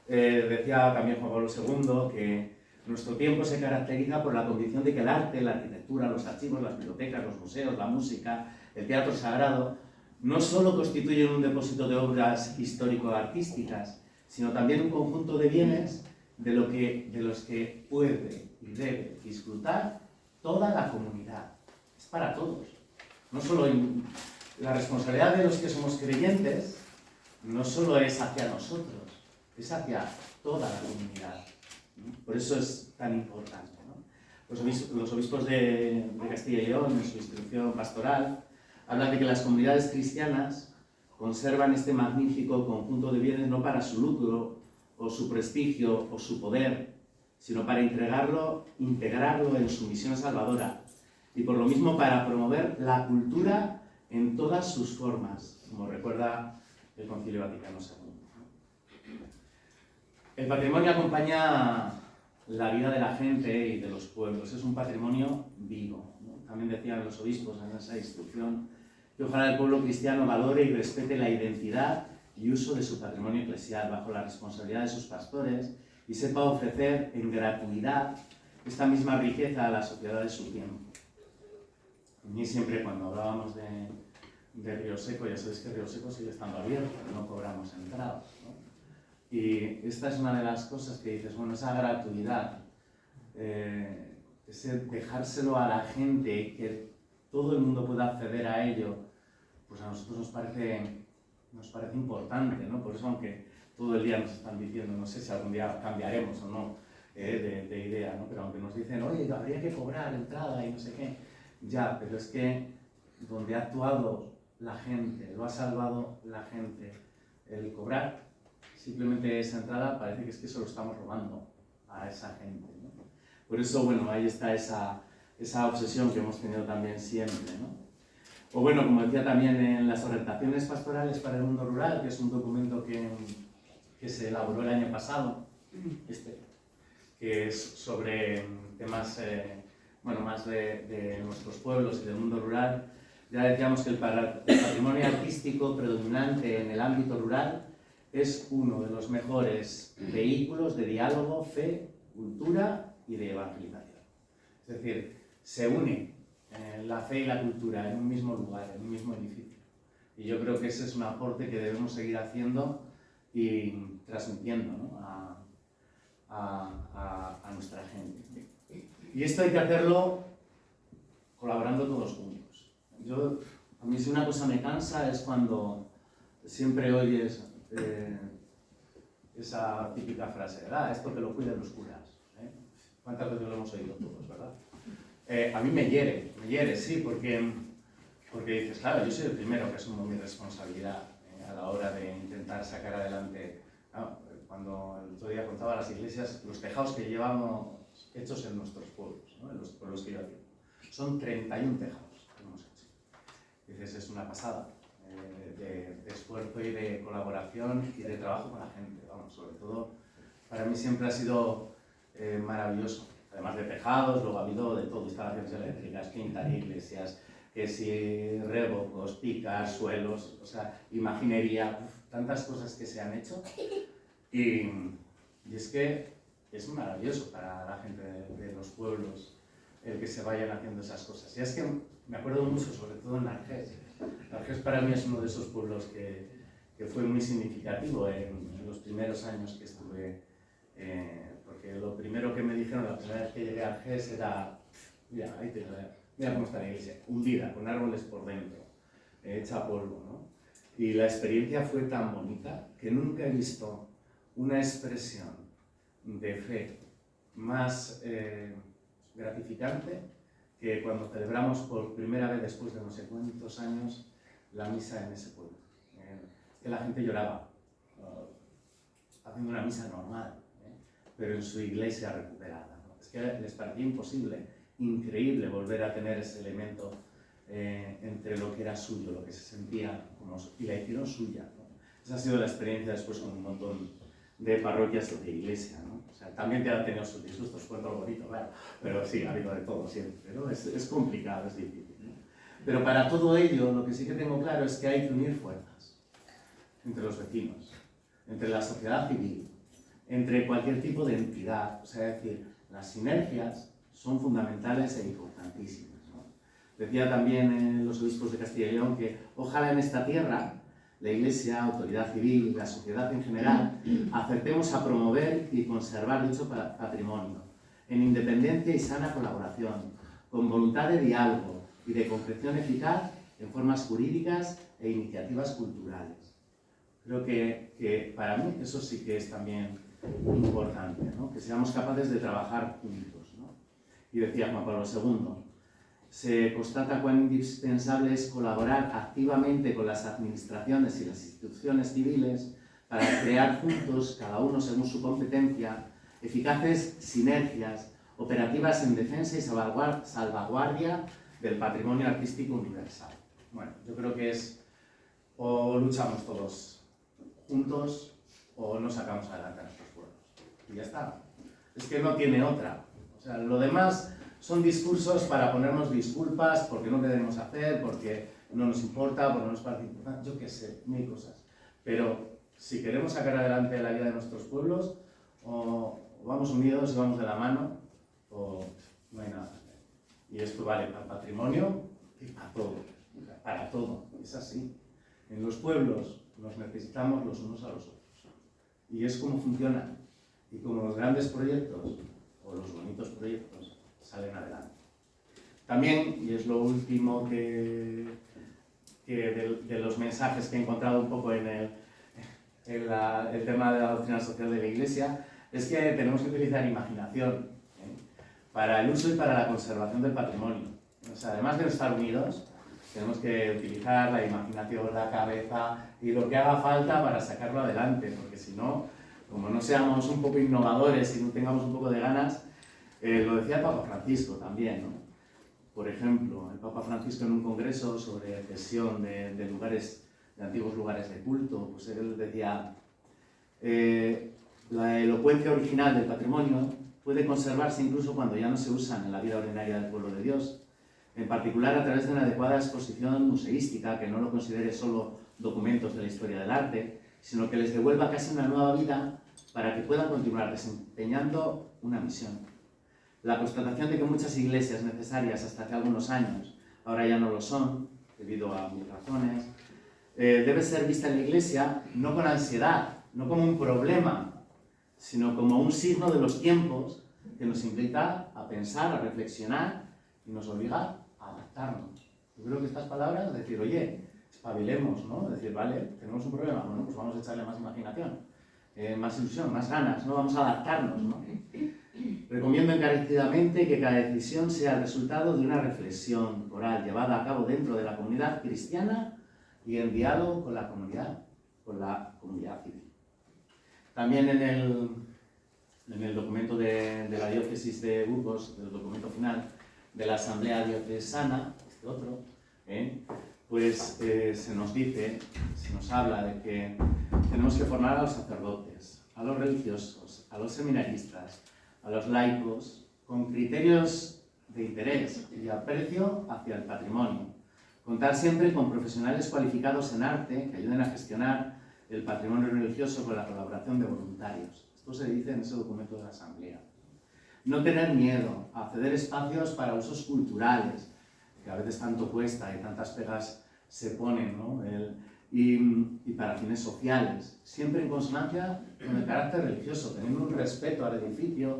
Decía también Juan Pablo II que nuestro tiempo se caracteriza por la condición de que el arte, la arquitectura, los archivos, las bibliotecas, los museos, la música, el teatro sagrado, no solo constituyen un depósito de obras histórico-artísticas, sino también un conjunto de bienes de los que puede y debe disfrutar toda la comunidad. Es para todos. No solo la responsabilidad de los que somos creyentes no solo es hacia nosotros, es hacia toda la comunidad. Por eso es tan importante, ¿no? Los obispos de Castilla y León, en su instrucción pastoral, hablan de que las comunidades cristianas conservan este magnífico conjunto de bienes no para su lucro, o su prestigio, o su poder, sino para integrarlo en su misión salvadora, y por lo mismo para promover la cultura en todas sus formas, como recuerda el Concilio Vaticano II. El patrimonio acompaña la vida de la gente y de los pueblos, es un patrimonio vivo, ¿no? También decían los obispos en esa instrucción que ojalá el pueblo cristiano valore y respete la identidad y uso de su patrimonio eclesial bajo la responsabilidad de sus pastores y sepa ofrecer en gratuidad esta misma riqueza a la sociedad de su tiempo. A mí siempre cuando hablábamos de Río Seco, ya sabéis que Río Seco sigue estando abierto, no cobramos entradas, ¿no? Y esta es una de las cosas que dices, bueno, esa gratuidad, ese dejárselo a la gente y que todo el mundo pueda acceder a ello, pues a nosotros nos parece importante, ¿no? Por eso, aunque todo el día nos están diciendo, no sé si algún día cambiaremos o no de idea, ¿no? Pero aunque nos dicen, oye, habría que cobrar entrada y no sé qué, ya, pero es que donde ha actuado la gente, lo ha salvado la gente, el cobrar simplemente esa entrada parece que es que se lo estamos robando a esa gente, ¿no? Por eso, bueno, ahí está esa obsesión que hemos tenido también siempre, ¿no? O bueno, como decía también en las orientaciones pastorales para el mundo rural, que es un documento que se elaboró el año pasado, que es sobre temas bueno, más de nuestros pueblos y del mundo rural, ya decíamos que el patrimonio artístico predominante en el ámbito rural es uno de los mejores vehículos de diálogo, fe, cultura y de evangelización. Es decir, se une la fe y la cultura en un mismo lugar, en un mismo edificio. Y yo creo que ese es un aporte que debemos seguir haciendo y transmitiendo, ¿no? a nuestra gente. Y esto hay que hacerlo colaborando todos juntos. A mí si una cosa me cansa es cuando siempre oyes esa típica frase, ¿verdad? Esto que lo cuidan los curas. ¿Cuántas veces lo hemos oído todos, verdad? A mí me hiere, sí, porque dices, claro, yo soy el primero que asumo mi responsabilidad a la hora de intentar sacar adelante. Cuando el otro día contaba a las iglesias, los tejados que llevamos hechos en nuestros pueblos, ¿no? En los pueblos que yo atiendo. Son 31 tejados que hemos hecho. Dices, es una pasada de esfuerzo y de colaboración y de trabajo con la gente. Vamos, sobre todo, para mí siempre ha sido maravilloso. Además de tejados, luego ha habido de todo, instalaciones eléctricas, pintar iglesias, que si revocos, picas, suelos, o sea, imaginería, tantas cosas que se han hecho. Y es que es maravilloso para la gente de los pueblos el que se vayan haciendo esas cosas. Y es que me acuerdo mucho, sobre todo en Argés. Argés para mí es uno de esos pueblos que fue muy significativo en los primeros años que estuve, porque lo primero que me dijeron la primera vez que llegué a Argés era, mira, ahí te mira cómo está la iglesia, hundida, con árboles por dentro, hecha polvo, ¿no? Y la experiencia fue tan bonita que nunca he visto una expresión de fe más gratificante que cuando celebramos por primera vez después de no sé cuántos años la misa en ese pueblo. Que la gente lloraba haciendo una misa normal, pero en su iglesia recuperada, ¿no? Es que les parecía imposible, increíble volver a tener ese elemento entre lo que era suyo, lo que se sentía como y la hicieron suya, ¿no? Esa ha sido la experiencia después con un montón de parroquias o de iglesia, ¿no? O sea, también te ha tenido sus disgustos, fue todo bonito, claro, pero sí, ha habido de todo siempre, ¿no? Es complicado, es difícil, ¿no? Pero para todo ello, lo que sí que tengo claro es que hay que unir fuerzas entre los vecinos, entre la sociedad civil, entre cualquier tipo de entidad, o sea, es decir, las sinergias son fundamentales e importantísimas, ¿no? Decía también los obispos de Castilla y León que ojalá en esta tierra la Iglesia, autoridad civil y la sociedad en general acertemos a promover y conservar dicho patrimonio en independencia y sana colaboración, con voluntad de diálogo y de concreción eficaz en formas jurídicas e iniciativas culturales. Creo que para mí eso sí que es también importante, ¿no? Que seamos capaces de trabajar juntos, ¿no? Y decía Juan Pablo II, se constata cuán indispensable es colaborar activamente con las administraciones y las instituciones civiles para crear juntos, cada uno según su competencia, eficaces sinergias operativas en defensa y salvaguardia del patrimonio artístico universal. Bueno, yo creo que es o luchamos todos juntos o no sacamos adelante a nuestros pueblos. Y ya está. Es que no tiene otra. O sea, lo demás son discursos para ponernos disculpas porque no queremos hacer, porque no nos importa, porque no nos parece importante, yo qué sé, mil cosas. Pero si queremos sacar adelante la vida de nuestros pueblos, o vamos unidos y vamos de la mano, o no hay nada que hacer. Y esto vale para el patrimonio y para todo, es así. En los pueblos nos necesitamos los unos a los otros. Y es como funciona. Y como los grandes proyectos, o los bonitos proyectos, salen adelante. También, y es lo último que de los mensajes que he encontrado un poco en el tema de la doctrina social de la Iglesia, es que tenemos que utilizar imaginación para el uso y para la conservación del patrimonio. O sea, además de estar unidos, tenemos que utilizar la imaginación, la cabeza y lo que haga falta para sacarlo adelante, porque si no, como no seamos un poco innovadores y no tengamos un poco de ganas, lo decía el Papa Francisco también, ¿no? Por ejemplo, el Papa Francisco en un congreso sobre cesión de lugares, de antiguos lugares de culto, pues él decía, la elocuencia original del patrimonio puede conservarse incluso cuando ya no se usan en la vida ordinaria del pueblo de Dios, en particular a través de una adecuada exposición museística que no lo considere solo documentos de la historia del arte, sino que les devuelva casi una nueva vida para que puedan continuar desempeñando una misión. La constatación de que muchas iglesias necesarias hasta hace algunos años ahora ya no lo son, debido a mil razones, debe ser vista en la iglesia no con ansiedad, no como un problema, sino como un signo de los tiempos que nos invita a pensar, a reflexionar y nos obliga a adaptarnos. Yo creo que estas palabras, decir, oye, espabilemos, ¿no? Decir, vale, tenemos un problema, bueno, pues vamos a echarle más imaginación, más ilusión, más ganas, ¿no? Vamos a adaptarnos, ¿no? Recomiendo encarecidamente que cada decisión sea el resultado de una reflexión oral llevada a cabo dentro de la comunidad cristiana y en diálogo con la comunidad civil. También en el documento de la diócesis de Burgos, del documento final de la Asamblea Diocesana, este otro, pues se nos dice, se nos habla de que tenemos que formar a los sacerdotes, a los religiosos, a los seminaristas, a los laicos, con criterios de interés y aprecio hacia el patrimonio. Contar siempre con profesionales cualificados en arte que ayuden a gestionar el patrimonio religioso con la colaboración de voluntarios. Esto se dice en ese documento de la Asamblea. No tener miedo a ceder espacios para usos culturales, que a veces tanto cuesta y tantas pegas se ponen, ¿no? Y para fines sociales, siempre en consonancia con el carácter religioso, teniendo un respeto al edificio.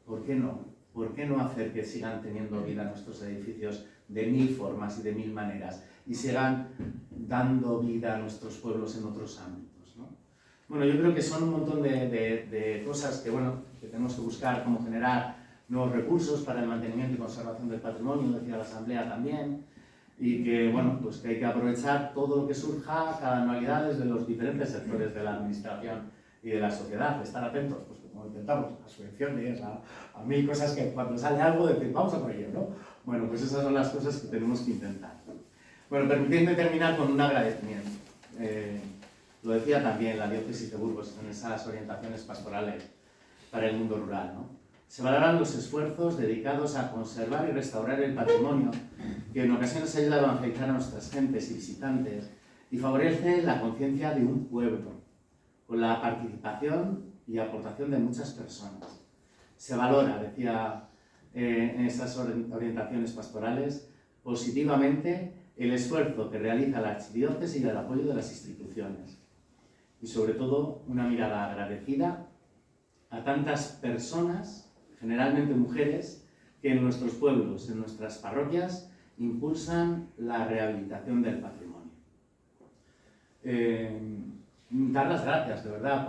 ¿Por qué no? ¿Por qué no hacer que sigan teniendo vida nuestros edificios de mil formas y de mil maneras y sigan dando vida a nuestros pueblos en otros ámbitos, ¿no? Bueno, yo creo que son un montón de cosas que, bueno, que tenemos que buscar, cómo generar nuevos recursos para el mantenimiento y conservación del patrimonio, decía la Asamblea también, y que, bueno, pues que hay que aprovechar todo lo que surja cada anualidad desde los diferentes sectores de la administración y de la sociedad, estar atentos, pues como intentamos, a subvenciones, a mil cosas que cuando sale algo decir, vamos a por ello, ¿no? Bueno, pues esas son las cosas que tenemos que intentar. Bueno, permitidme terminar con un agradecimiento. Lo decía también la diócesis de Burgos en esas orientaciones pastorales para el mundo rural, ¿no? Se valoran los esfuerzos dedicados a conservar y restaurar el patrimonio, que en ocasiones ayuda a evangelizar a nuestras gentes y visitantes y favorece la conciencia de un pueblo, con la participación y aportación de muchas personas. Se valora, decía en esas orientaciones pastorales, positivamente el esfuerzo que realiza la archidiócesis y el apoyo de las instituciones. Y sobre todo, una mirada agradecida a tantas personas, generalmente mujeres, que en nuestros pueblos, en nuestras parroquias, impulsan la rehabilitación del patrimonio. Dar las gracias, de verdad,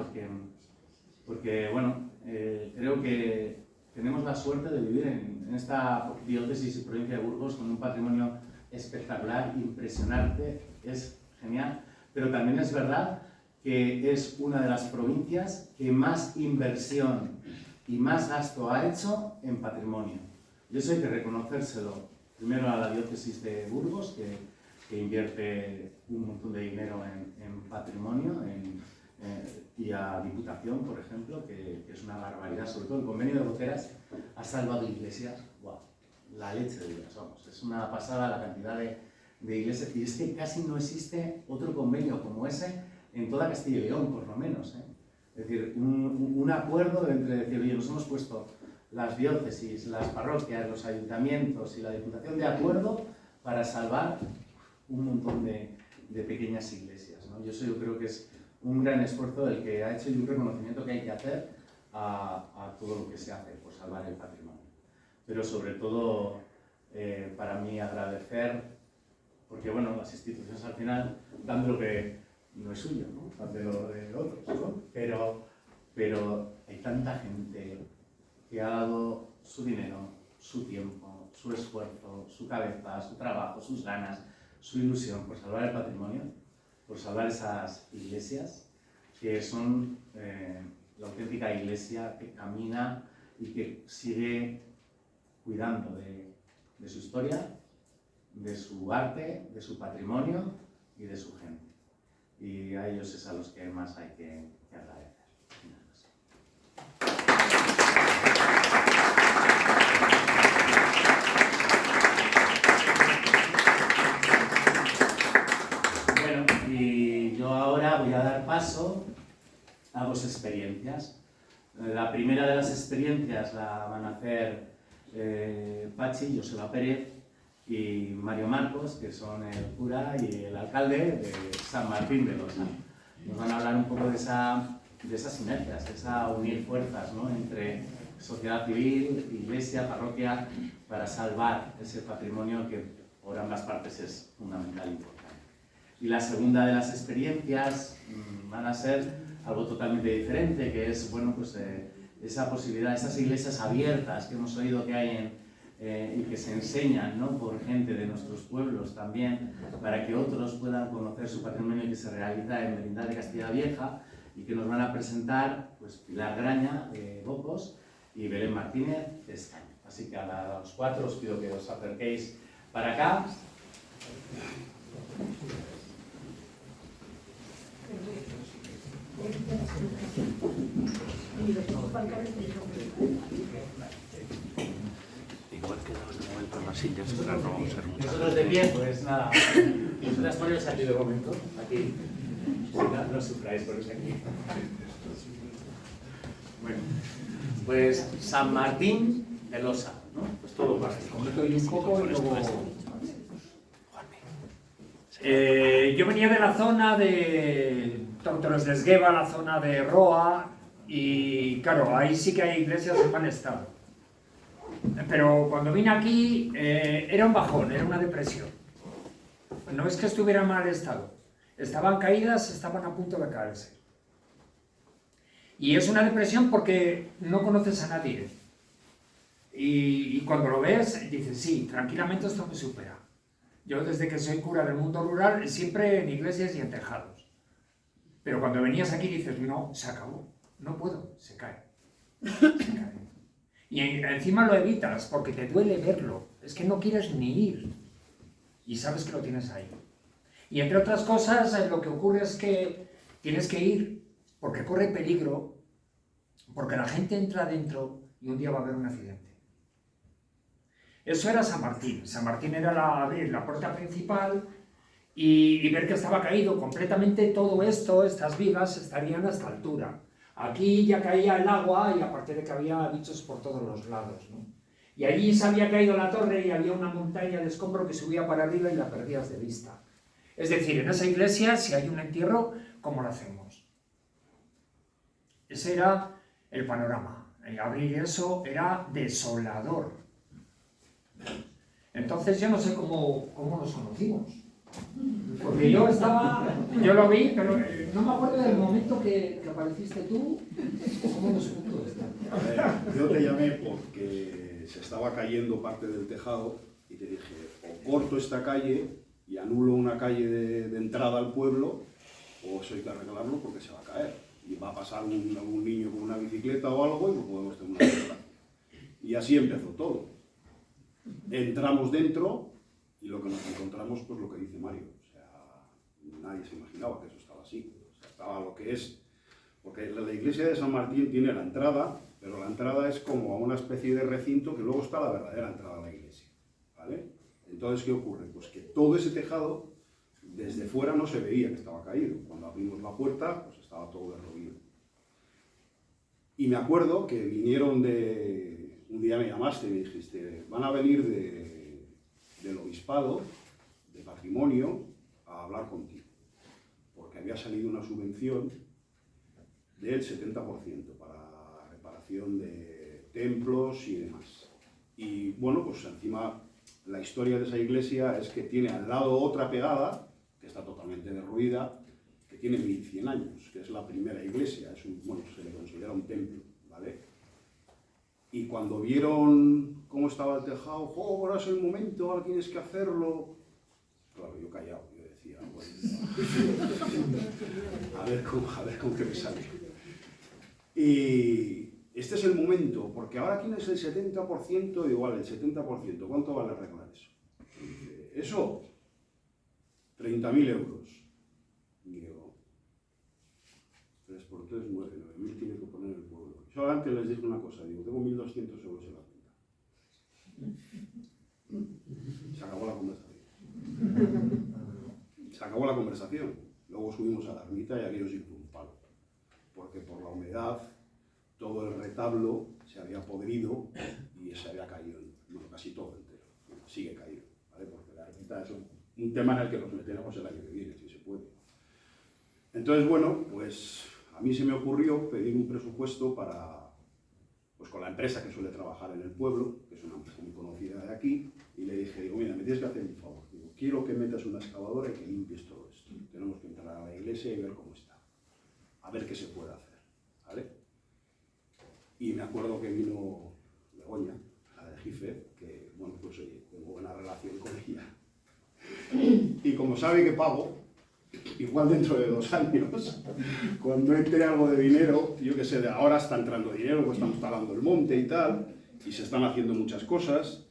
porque bueno, creo que tenemos la suerte de vivir en esta diócesis y provincia de Burgos con un patrimonio espectacular, impresionante, es genial, pero también es verdad que es una de las provincias que más inversión y más gasto ha hecho en patrimonio. Y eso hay que reconocérselo primero a la diócesis de Burgos, que invierte un montón de dinero en patrimonio, y a Diputación, por ejemplo, que es una barbaridad. Sobre todo el convenio de Boteras ha salvado iglesias, wow, la leche de Dios, vamos, es una pasada la cantidad de iglesias, y es que casi no existe otro convenio como ese en toda Castilla y León, por lo menos, ¿eh? Es decir, un acuerdo entre decir, oye, nos hemos puesto las diócesis, las parroquias, los ayuntamientos y la Diputación de acuerdo para salvar un montón de pequeñas iglesias, ¿no? Yo creo que es un gran esfuerzo el que ha hecho y un reconocimiento que hay que hacer a todo lo que se hace por salvar el patrimonio. Pero sobre todo, para mí, agradecer, porque bueno, las instituciones al final dan lo que no es suyo, ¿no? Dan de lo de otros, ¿no? Pero hay tanta gente que ha dado su dinero, su tiempo, su esfuerzo, su cabeza, su trabajo, sus ganas, su ilusión por salvar el patrimonio, por salvar esas iglesias que son la auténtica iglesia que camina y que sigue cuidando de su historia, de su arte, de su patrimonio y de su gente. Y a ellos es a los que más hay que agradecer. Bueno, y yo ahora voy a dar paso a dos experiencias. La primera de las experiencias la van a hacer Pachi, Joseba Pérez y Mario Marcos, que son el cura y el alcalde de San Martín de Losa. Nos van a hablar un poco de esas sinergias, de esa unir fuerzas, ¿no?, entre sociedad civil, iglesia, parroquia, para salvar ese patrimonio que por ambas partes es fundamental e importante. Y la segunda de las experiencias van a ser algo totalmente diferente, que es, bueno, pues, esa posibilidad, esas iglesias abiertas que hemos oído que hay y que se enseñan, ¿no?, por gente de nuestros pueblos también, para que otros puedan conocer su patrimonio, que se realiza en Merindad de Castilla Vieja, y que nos van a presentar, pues, Pilar Graña de Bocos y Belén Martínez de Escaño. Así que a los cuatro os pido que os acerquéis para acá. Igual quedamos de momento en las sillas, pero no vamos a ser muchas. Nosotros de pie, pues nada, vosotras poneros aquí de momento, aquí, no sufráis por eso aquí. Bueno, pues San Martín de Losa, ¿no? Pues todo básico. Un poco y luego... yo venía de la zona de Torres de Esgueva, la zona de Roa, y claro, ahí sí que hay iglesias en mal estado. Pero cuando vine aquí era un bajón, era una depresión. No es que estuviera en mal estado, estaban caídas, estaban a punto de caerse. Y es una depresión porque no conoces a nadie. Y cuando lo ves, dices, sí, tranquilamente esto me supera. Yo desde que soy cura del mundo rural, siempre en iglesias y en tejados. Pero cuando venías aquí dices, no, se acabó, no puedo, se cae. Se cae. Y encima lo evitas porque te duele verlo, es que no quieres ni ir. Y sabes que lo tienes ahí. Y entre otras cosas, lo que ocurre es que tienes que ir porque corre peligro, porque la gente entra dentro y un día va a haber un accidente. Eso era San Martín. San Martín era abrir la puerta principal y ver que estaba caído completamente todo esto, estas vigas estarían a esta altura. Aquí ya caía el agua y aparte de que había bichos por todos los lados, ¿no? Y allí se había caído la torre y había una montaña de escombro que subía para arriba y la perdías de vista. Es decir, en esa iglesia, si hay un entierro, ¿cómo lo hacemos? Ese era el panorama. Abrir eso era desolador. Entonces yo no sé cómo nos conocimos. Porque yo lo vi, pero no me acuerdo del momento que apareciste tú, o cómo nos juntó esto. A ver, yo te llamé porque se estaba cayendo parte del tejado y te dije, o corto esta calle y anulo una calle de entrada al pueblo, o eso hay que arreglarlo porque se va a caer. Y va a pasar algún niño con una bicicleta o algo y no podemos tener una bicicleta. Y así empezó todo. Entramos dentro y lo que nos encontramos, pues lo que dice Mario. O sea, nadie se imaginaba que eso estaba así. O sea, estaba lo que es. Porque la iglesia de San Martín tiene la entrada, pero la entrada es como una especie de recinto que luego está la verdadera entrada a la iglesia. ¿Vale? Entonces, ¿qué ocurre? Pues que todo ese tejado, desde fuera no se veía que estaba caído. Cuando abrimos la puerta, pues estaba todo derruido. Y me acuerdo que vinieron un día me llamaste y me dijiste, van a venir del obispado, de patrimonio, a hablar contigo. Porque había salido una subvención del 70% para reparación de templos y demás. Y bueno, pues encima la historia de esa iglesia es que tiene al lado otra pegada, que está totalmente derruida, que tiene 1100 años, que es la primera iglesia, se le considera un templo, ¿vale? Y cuando vieron cómo estaba el tejado, ¡oh, ahora es el momento, ahora tienes que hacerlo! Claro, yo callado, yo decía, bueno, a ver con qué me sale. Y este es el momento, porque ahora tienes el 70%, igual, el 70%, ¿cuánto vale arreglar eso? Y dice, eso, 30.000 euros. Y digo, 3 por 3, 9, 9.000 tiene que poner el pueblo. Yo antes les dije una cosa, digo, tengo 1.200 euros en la cuenta. Se acabó la conversación. Se acabó la conversación. Luego subimos a la ermita y aquello sí fue un palo. Porque por la humedad, todo el retablo se había podrido y se había caído, bueno, casi todo entero. Bueno, sigue caído, ¿vale? Porque la ermita es un tema en el que nos meteremos el año que viene, si se puede. Entonces, bueno, pues a mí se me ocurrió pedir un presupuesto para, pues con la empresa que suele trabajar en el pueblo, que es una empresa muy conocida de aquí, y le dije, digo, mira, me tienes que hacer un favor. Digo, quiero que metas una excavadora y que limpies todo esto. Tenemos que entrar a la iglesia y ver cómo está. A ver qué se puede hacer, ¿vale? Y me acuerdo que vino Begoña, la de Jife, que, bueno, pues oye, tengo buena relación con ella. Y como sabe que pago, igual dentro de 2 años, cuando entre algo de dinero, yo que sé, de ahora está entrando dinero, pues estamos talando el monte y tal, y se están haciendo muchas cosas,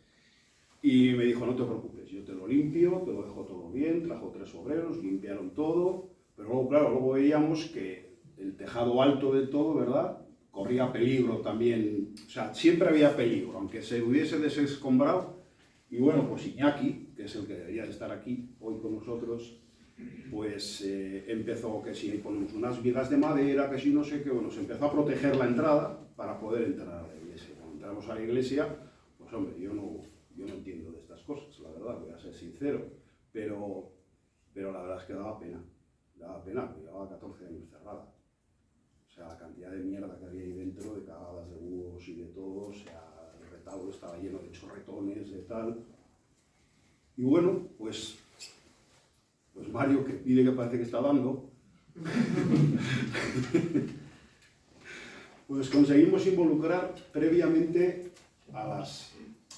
y me dijo, no te preocupes, yo te lo limpio, te lo dejo todo bien, trajo 3 obreros, limpiaron todo, pero luego, claro, luego veíamos que el tejado alto de todo, ¿verdad?, corría peligro también, o sea, siempre había peligro, aunque se hubiese desescombrado, y bueno, pues Iñaki, que es el que debería de estar aquí hoy con nosotros, pues empezó que si ponemos unas vigas de madera, que si no sé qué, bueno, se empezó a proteger la entrada para poder entrar a la iglesia. Cuando entramos a la iglesia, pues hombre, yo no entiendo de estas cosas, la verdad, voy a ser sincero, pero la verdad es que daba pena, porque llevaba 14 años cerrada. O sea, la cantidad de mierda que había ahí dentro, de cagadas de búhos y de todo, o sea, el retablo estaba lleno de chorretones, de tal. Y bueno, pues Mario, que pide que parece que está dando, pues conseguimos involucrar previamente a las...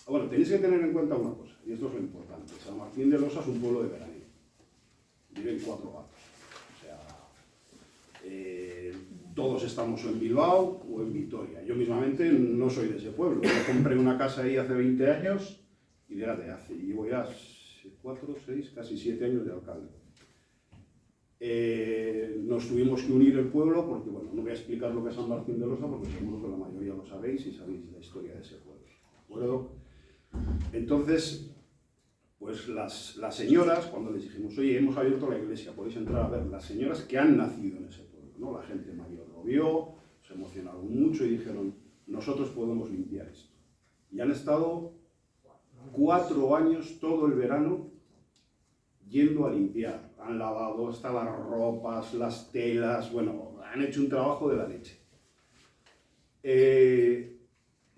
Bueno, tenéis que tener en cuenta una cosa, y esto es lo importante. San Martín de Losa es un pueblo de veraneo. Viven 4 gatos. O sea, todos estamos o en Bilbao o en Vitoria. Yo mismamente no soy de ese pueblo. Yo compré una casa ahí hace 20 años y fíjate, llevo ya 4, 6, casi 7 años de alcalde. Nos tuvimos que unir el pueblo porque, bueno, no voy a explicar lo que es San Martín de Losa porque seguro que la mayoría lo sabéis y sabéis la historia de ese pueblo. ¿De acuerdo? Entonces, pues las señoras, cuando les dijimos, oye, hemos abierto la iglesia, podéis entrar a ver, las señoras que han nacido en ese pueblo, ¿no? La gente mayor lo vio, se emocionaron mucho y dijeron, nosotros podemos limpiar esto. Y han estado 4 años todo el verano yendo a limpiar. Han lavado hasta las ropas, las telas, bueno, han hecho un trabajo de la leche.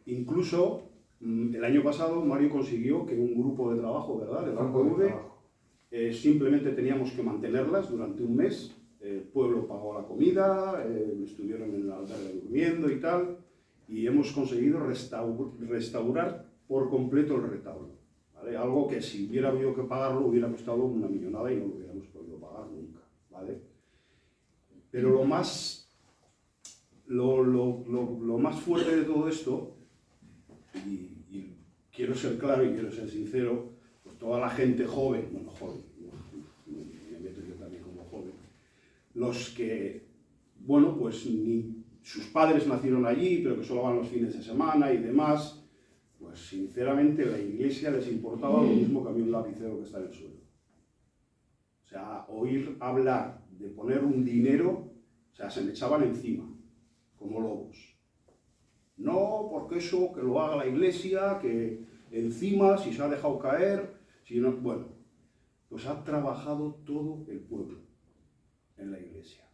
Incluso el año pasado Mario consiguió que un grupo de trabajo, ¿verdad?, del APV, simplemente teníamos que mantenerlas durante un mes. El pueblo pagó la comida, estuvieron en el albergue durmiendo y tal, y hemos conseguido restaurar por completo el retablo, ¿vale? Algo que si hubiera habido que pagarlo hubiera costado una millonada y no lo hubiéramos podido pagar nunca, ¿vale? Pero lo más fuerte de todo esto, y quiero ser claro y quiero ser sincero, pues toda la gente joven, bueno, joven, me meto yo también como joven, los que, bueno, pues ni sus padres nacieron allí, pero que solo van los fines de semana y demás, pues sinceramente a la iglesia les importaba lo mismo que a mí un lapicero que está en el suelo. O sea, oír hablar de poner un dinero, o sea, se me echaban encima, como lobos. No, porque eso, que lo haga la iglesia, que encima, si se ha dejado caer, si no... Bueno, pues ha trabajado todo el pueblo en la iglesia.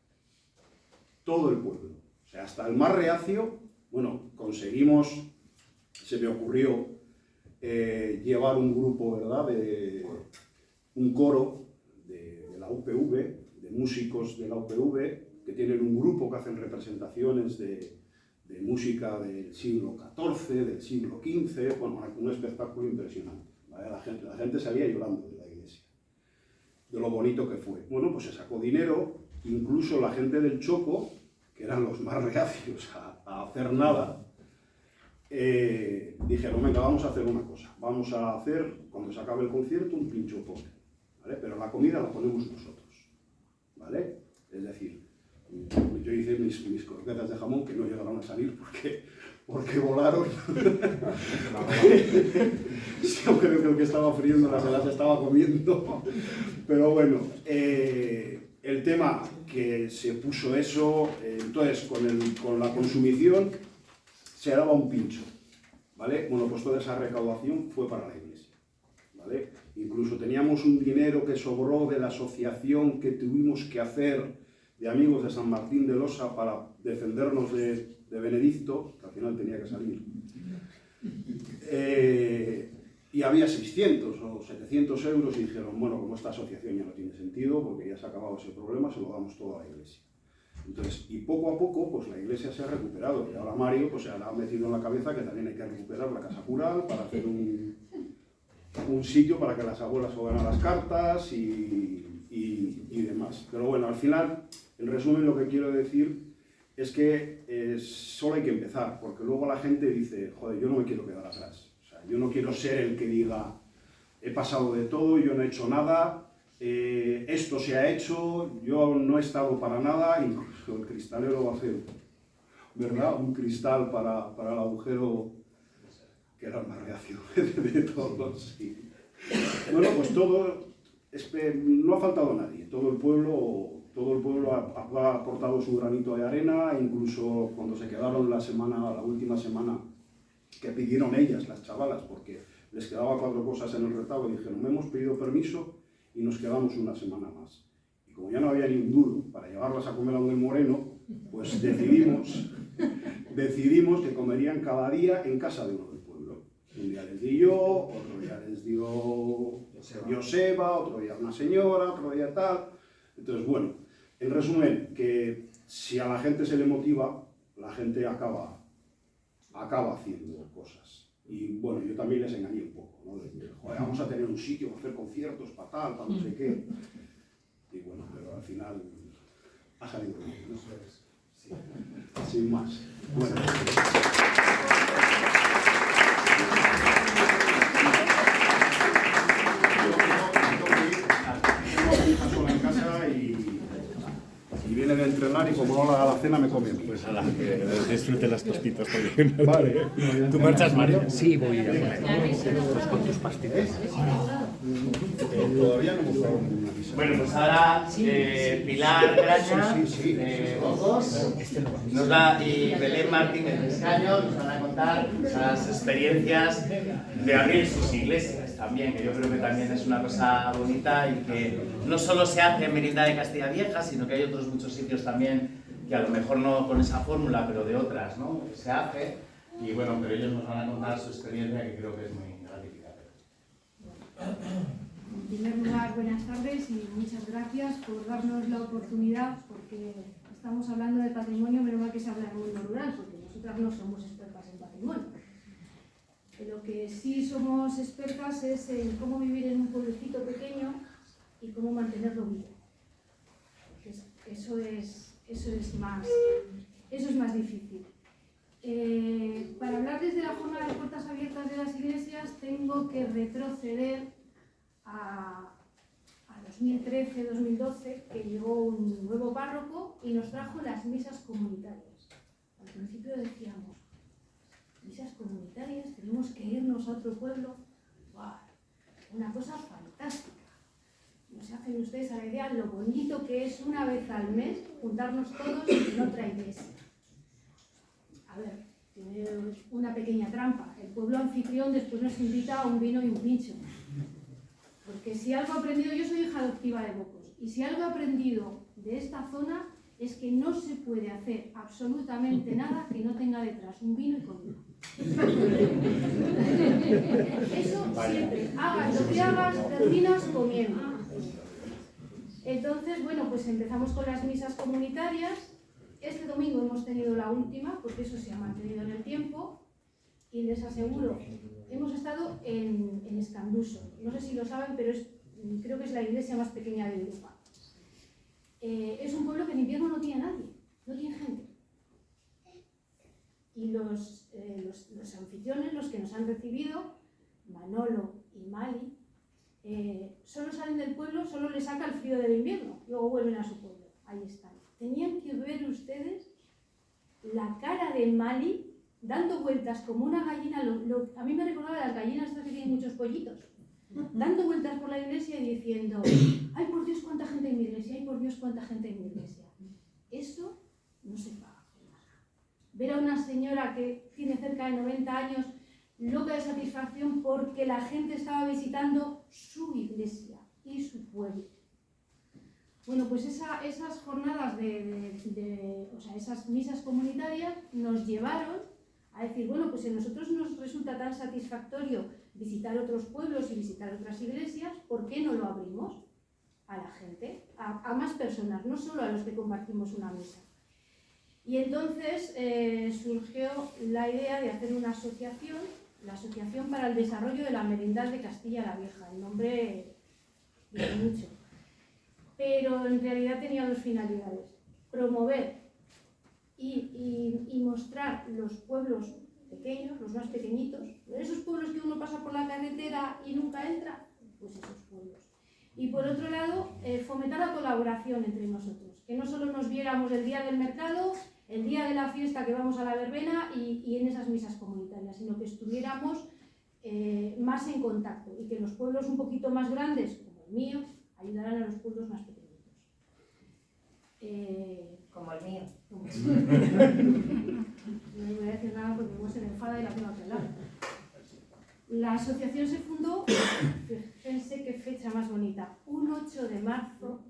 Todo el pueblo. O sea, hasta el más reacio, bueno, conseguimos, se me ocurrió llevar un grupo, ¿verdad?, un coro de la UPV, de músicos de la UPV, que tienen un grupo que hacen representaciones de de música del siglo XIV, del siglo XV, bueno, un espectáculo impresionante, ¿vale? La gente salía llorando de la iglesia, de lo bonito que fue. Bueno, pues se sacó dinero, incluso la gente del Choco, que eran los más reacios a hacer nada, dijeron, venga, vamos a hacer una cosa, vamos a hacer, cuando se acabe el concierto, un pincho pobre, ¿vale? Pero la comida la ponemos nosotros, ¿vale? Es decir, yo hice mis croquetas de jamón que no llegaron a salir porque volaron. Yo creo que el que estaba friendo se las estaba comiendo. Pero bueno, el tema que se puso eso, entonces con la consumición se daba un pincho, ¿vale? Bueno, pues toda esa recaudación fue para la iglesia, ¿vale? Incluso teníamos un dinero que sobró de la asociación que tuvimos que hacer de amigos de San Martín de Losa para defendernos de Benedicto, que al final tenía que salir. Y había 600 o 700 euros y dijeron, bueno, como esta asociación ya no tiene sentido, porque ya se ha acabado ese problema, se lo damos todo a la iglesia. Entonces, y poco a poco, pues la iglesia se ha recuperado. Y ahora Mario pues, se le ha metido en la cabeza que también hay que recuperar la casa cural para hacer un sitio para que las abuelas jueguen a las cartas y demás. Pero bueno, al final, en resumen, lo que quiero decir es que solo hay que empezar, porque luego la gente dice, joder, yo no me quiero quedar atrás. O sea, yo no quiero ser el que diga, he pasado de todo, yo no he hecho nada, esto se ha hecho, yo no he estado para nada, incluso el cristalero va a hacer, ¿verdad? Un cristal para el agujero, que era el más reacio de todos. Sí. Bueno, pues todo, no ha faltado nadie, todo el pueblo ha aportado su granito de arena, incluso cuando se quedaron la última semana, que pidieron ellas, las chavalas, porque les quedaba 4 cosas en el retablo y dijeron, hemos pedido permiso y nos quedamos una semana más. Y como ya no había ni un duro para llevarlas a comer a Don el Moreno, pues decidimos que comerían cada día en casa de uno del pueblo. Un día les di yo, otro día les dio Joseba, otro día una señora, otro día tal. Entonces, bueno, en resumen, que si a la gente se le motiva, la gente acaba haciendo cosas. Y bueno, yo también les engañé un poco, ¿no? De decir, joder, vamos a tener un sitio para hacer conciertos, para tal, para no sé qué. Y bueno, pero al final ha salido bien, ¿no? Sí. Sin más. Bueno. Y viene de entrenar y como no la cena me come. Pues a la que disfrute las tostitas también. Vale. ¿Tú marchas, Mario? Sí, voy a ir. Pues con tus pastitas. Todavía no hemos dado una visa. Bueno, pues ahora Pilar Graña de Bogos y Belén Martín de Escaño nos van a contar las experiencias de abrir sus iglesias también, que yo creo que también es una cosa bonita y que no solo se hace en Merindad de Castilla Vieja, sino que hay otros muchos sitios también que a lo mejor no con esa fórmula, pero de otras, ¿no? Se hace y bueno, pero ellos nos van a contar su experiencia que creo que es muy gratificante. En primer lugar, buenas tardes y muchas gracias por darnos la oportunidad, porque estamos hablando de patrimonio, menos mal que se habla del mundo rural, porque nosotras no somos expertas en patrimonio. En lo que sí somos expertas es en cómo vivir en un pueblecito pequeño y cómo mantenerlo vivo. Eso es más difícil. Para hablar desde la jornada de puertas abiertas de las iglesias tengo que retroceder a 2013-2012, que llegó un nuevo párroco y nos trajo las misas comunitarias. Al principio decíamos, misas comunitarias, tenemos que irnos a otro pueblo. ¡Wow! Una cosa fantástica. No se hacen ustedes a la idea lo bonito que es una vez al mes juntarnos todos en otra iglesia. A ver, tiene una pequeña trampa. El pueblo anfitrión después nos invita a un vino y un pincho. Porque si algo he aprendido, yo soy hija adoptiva de Bocos, y si algo he aprendido de esta zona es que no se puede hacer absolutamente nada que no tenga detrás un vino y comida. Eso siempre, hagas lo que hagas, terminas comiendo. Entonces, bueno, pues empezamos con las misas comunitarias Este domingo hemos tenido la última, porque eso se ha mantenido en el tiempo, y les aseguro, hemos estado en Escanduso. No sé si lo saben, pero creo que es la iglesia más pequeña de Europa. Es un pueblo que en invierno no tiene nadie, no tiene gente. Y los anfitriones, los que nos han recibido, Manolo y Mali, solo salen del pueblo, solo les saca el frío del invierno, luego vuelven a su pueblo. Ahí están. Tenían que ver ustedes la cara de Mali dando vueltas como una gallina. A mí me recordaba las gallinas estas que tienen muchos pollitos, dando vueltas por la iglesia y diciendo: ¡ay, por Dios, cuánta gente en mi iglesia! ¡Ay, por Dios, cuánta gente en mi iglesia! Eso no se paga. Ver a una señora que tiene cerca de 90 años loca de satisfacción porque la gente estaba visitando su iglesia y su pueblo. Bueno, pues esas jornadas o sea, esas misas comunitarias nos llevaron a decir, bueno, pues si a nosotros nos resulta tan satisfactorio visitar otros pueblos y visitar otras iglesias, ¿por qué no lo abrimos a la gente, a más personas, no solo a los que compartimos una misa? Y entonces surgió la idea de hacer una asociación, la Asociación para el Desarrollo de la Merindad de Castilla la Vieja. El nombre dice mucho, pero en realidad tenía dos finalidades: promover y mostrar los pueblos pequeños, los más pequeñitos, esos pueblos que uno pasa por la carretera y nunca entra, pues esos pueblos. Y por otro lado, fomentar la colaboración entre nosotros, que no solo nos viéramos el día del mercado, el día de la fiesta que vamos a la verbena y en esas misas comunitarias, sino que estuviéramos más en contacto y que los pueblos un poquito más grandes, como el mío, ayudaran a los pueblos más pequeñitos. Como el mío. No le voy a decir nada porque luego se me enfada y la tengo que hablar. La asociación se fundó, fíjense qué fecha más bonita, un 8 de marzo,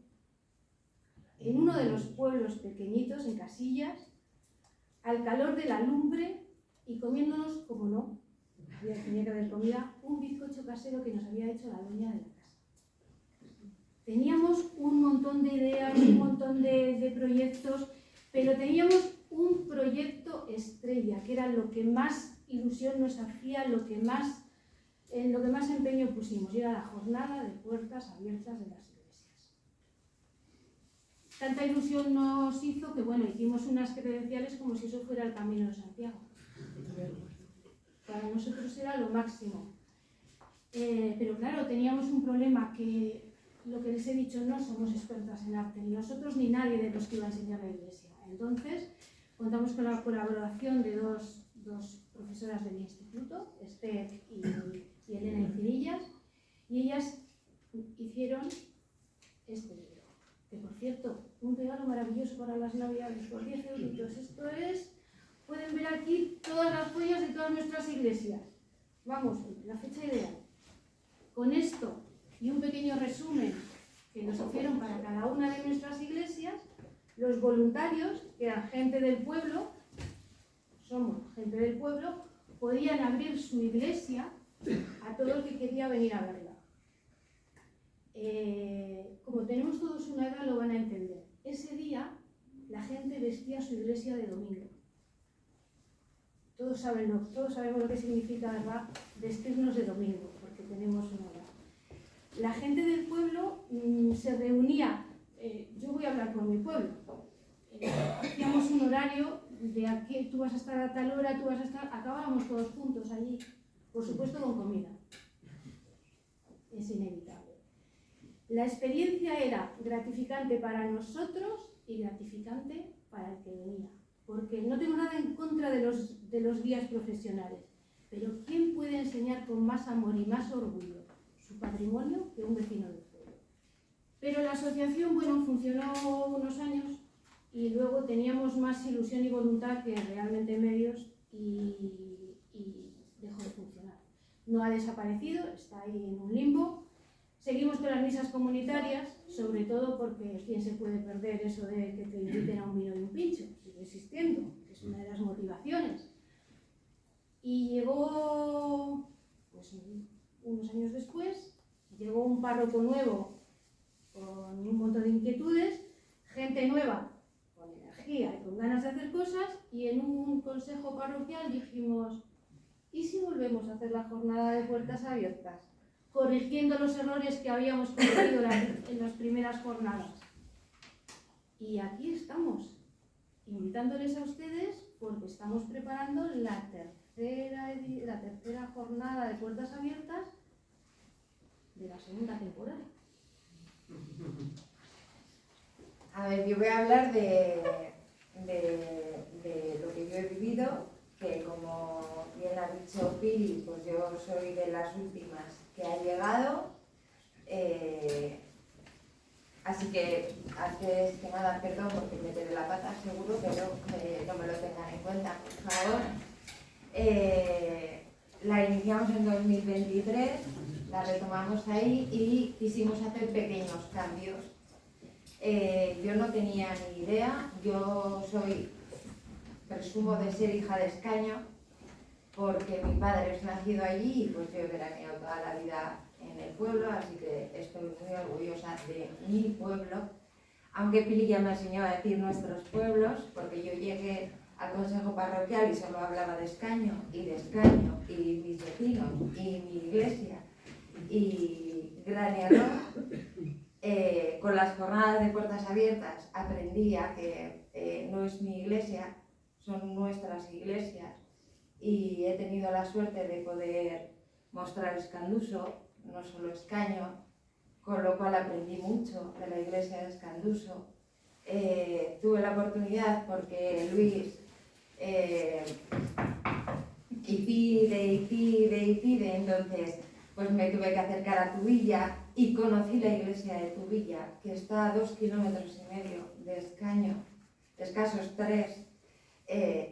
en uno de los pueblos pequeñitos, en Casillas, al calor de la lumbre y comiéndonos, como no, tenía que haber comida, un bizcocho casero que nos había hecho la dueña de la casa. Teníamos un montón de ideas, un montón de proyectos, pero teníamos un proyecto estrella, que era lo que más ilusión nos hacía, en lo que más empeño pusimos, y era la jornada de puertas abiertas de las iglesias. Tanta ilusión nos hizo que, bueno, hicimos unas credenciales como si eso fuera el Camino de Santiago. Para nosotros era lo máximo. Pero claro, teníamos un problema, que lo que les he dicho, no somos expertas en arte, ni nosotros ni nadie de los que iba a enseñar la iglesia. Entonces, contamos con la colaboración de dos profesoras del instituto, Esther y Elena Incinillas, y ellas hicieron este libro, que por cierto, un regalo maravilloso para las navidades, por 10 euritos. Esto es, pueden ver aquí todas las joyas de todas nuestras iglesias. Vamos, la fecha ideal. Con esto y un pequeño resumen que nos hicieron para cada una de nuestras iglesias, los voluntarios, que eran gente del pueblo, somos gente del pueblo, podían abrir su iglesia a todo el que quería venir a verla. Como tenemos todos una edad, lo van a entender. Ese día la gente vestía su iglesia de domingo. Todos sabemos lo que significa, ¿verdad?, vestirnos de domingo, porque tenemos una edad. La gente del pueblo se reunía, yo voy a hablar por mi pueblo, hacíamos un horario de aquí, tú vas a estar a tal hora, tú vas a estar, acabábamos todos juntos allí, por supuesto con comida, es inevitable. La experiencia era gratificante para nosotros y gratificante para el que venía, porque no tengo nada en contra de los guías profesionales, pero ¿quién puede enseñar con más amor y más orgullo su patrimonio que un vecino del pueblo? Pero la asociación, bueno, funcionó unos años y luego teníamos más ilusión y voluntad que realmente medios y dejó de funcionar. No ha desaparecido, está ahí en un limbo. Seguimos con las misas comunitarias, sobre todo porque ¿quién se puede perder eso de que te inviten a un vino y un pincho? Sigue existiendo, que es una de las motivaciones. Y llegó, pues unos años después, llegó un párroco nuevo con un montón de inquietudes, gente nueva con energía energía y con ganas de hacer cosas, y en un consejo parroquial dijimos, ¿y si volvemos a hacer la jornada de puertas abiertas? Corrigiendo los errores que habíamos cometido en las primeras jornadas. Y aquí estamos, invitándoles a ustedes porque estamos preparando la tercera jornada de puertas abiertas de la segunda temporada. A ver, yo voy a hablar de lo que yo he vivido, que como bien ha dicho Pili, pues yo soy de las últimas que ha llegado. Así que antes que nada, perdón porque meteré la pata seguro, pero no me lo tengan en cuenta, por favor. La iniciamos en 2023, la retomamos ahí y quisimos hacer pequeños cambios. Yo no tenía ni idea, yo presumo de ser hija de Escaño, porque mi padre es nacido allí y pues yo he veraneado toda la vida en el pueblo, así que estoy muy orgullosa de mi pueblo, aunque Pili ya me enseñó a decir nuestros pueblos, porque yo llegué al consejo parroquial y solo hablaba de Escaño y mis vecinos y mi iglesia y Graneador. Con las jornadas de puertas abiertas aprendí a que no es mi iglesia, son nuestras iglesias, y he tenido la suerte de poder mostrar Escanduso, no solo Escaño, con lo cual aprendí mucho de la iglesia de Escanduso. Tuve la oportunidad porque Luis pide, entonces pues me tuve que acercar a Tubilla y conocí la iglesia de Tubilla, que está a 2,5 kilómetros de Escaño, escasos 3,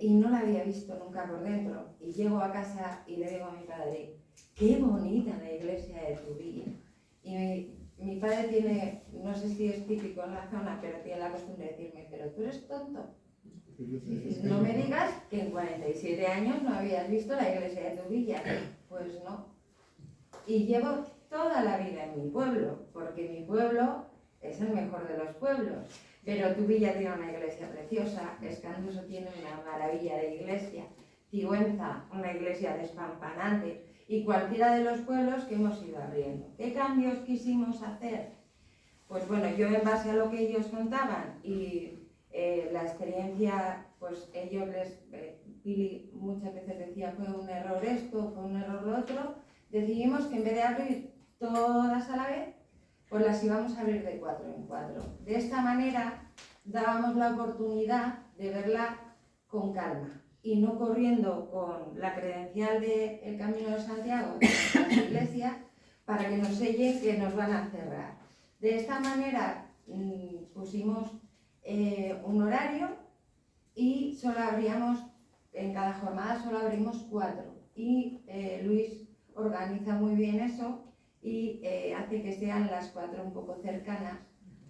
y no la había visto nunca por dentro. Y llego a casa y le digo a mi padre, ¡qué bonita la iglesia de Tubilla! Y mi padre tiene, no sé si es típico en la zona, pero tiene la costumbre de decirme, pero tú eres tonto. No me digas que en 47 años no habías visto la iglesia de Tubilla. Pues no. Y llevo toda la vida en mi pueblo, porque mi pueblo es el mejor de los pueblos. Pero Tubilla tiene una iglesia preciosa, Escanduso tiene una maravilla de iglesia, Sigüenza una iglesia despampanante, y cualquiera de los pueblos que hemos ido abriendo. ¿Qué cambios quisimos hacer? Pues bueno, yo en base a lo que ellos contaban y la experiencia, pues Pili muchas veces decía, fue un error esto, fue un error lo otro, decidimos que en vez de abrir todas a la vez, pues las íbamos a abrir de 4 en 4. De esta manera dábamos la oportunidad de verla con calma y no corriendo con la credencial del Camino de Santiago de la iglesia para que nos sellen que nos van a cerrar. De esta manera pusimos un horario y solo abríamos, en cada jornada solo abrimos 4. Y Luis organiza muy bien eso y hace que sean las 4 un poco cercanas